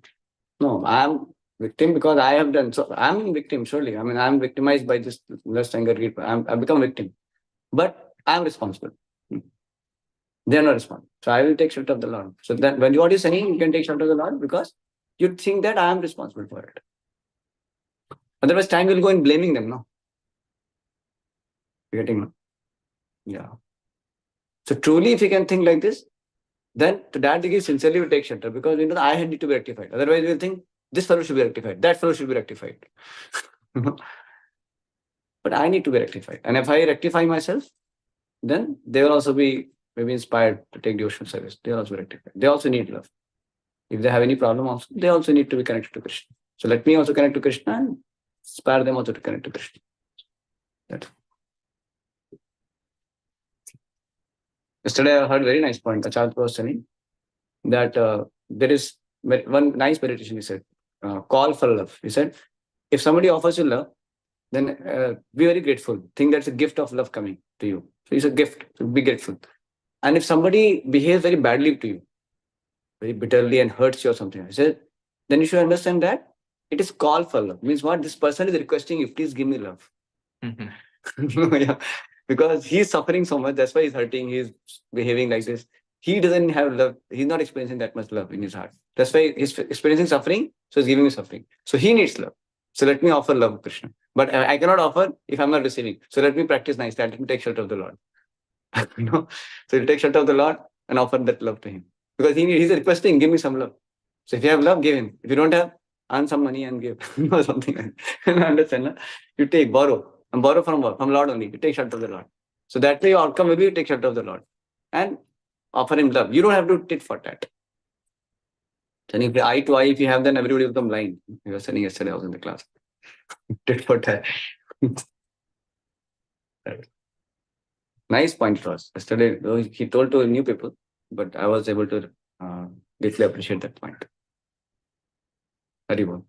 No, I am victim because I have done. So I am victim, surely. I mean, I am victimized by this lust, anger, greed. I've become victim. But I am responsible. They are not responsible. So I will take shelter of the Lord. So that when what you're saying, you can take shelter of the Lord because you think that I am responsible for it. Otherwise, time will go in blaming them, no? You're getting, no? Yeah. So truly, if you can think like this, then to that degree, sincerely we take shelter because I need to be rectified. Otherwise, we'll think this fellow should be rectified, that fellow should be rectified. But I need to be rectified. And if I rectify myself, then they will also be maybe inspired to take devotional service. They will also rectify. They also need love. If they have any problem also, they also need to be connected to Krishna. So let me also connect to Krishna and inspire them also to connect to Krishna. That's Yesterday I heard a very nice point. Acharya was telling that there is one nice meditation. He said, call for love. He said, if somebody offers you love, then be very grateful. Think that's a gift of love coming to you. So it's a gift. So be grateful. And if somebody behaves very badly to you, very bitterly and hurts you or something, he said, then you should understand that it is call for love. Means what? This person is requesting you, please give me love. Yeah. Because he's suffering so much, that's why he's hurting, he's behaving like this. He doesn't have love, he's not experiencing that much love in his heart. That's why he's experiencing suffering, so he's giving me suffering. So he needs love. So let me offer love, Krishna. But I cannot offer if I'm not receiving. So let me practice nicely, let me take shelter of the Lord. So you take shelter of the Lord and offer that love to him. Because he's requesting, give me some love. So if you have love, give him. If you don't have, earn some money and give. Or something. Understand? No? You take, borrow. And borrow from what? From Lord only. You take shelter of the Lord. So that way your outcome will be you take shelter of the Lord. And offer him love. You don't have to tit for tat. And if eye to eye, if you have, then everybody will become blind. You were saying yesterday, I was in the class. Tit for tat. Right. Nice point for us. Yesterday, he told to new people, but I was able to deeply appreciate that point. Very well.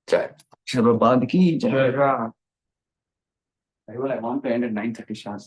Jai. Shababad ki jai. Very well, I want to end at 9:30 sharp.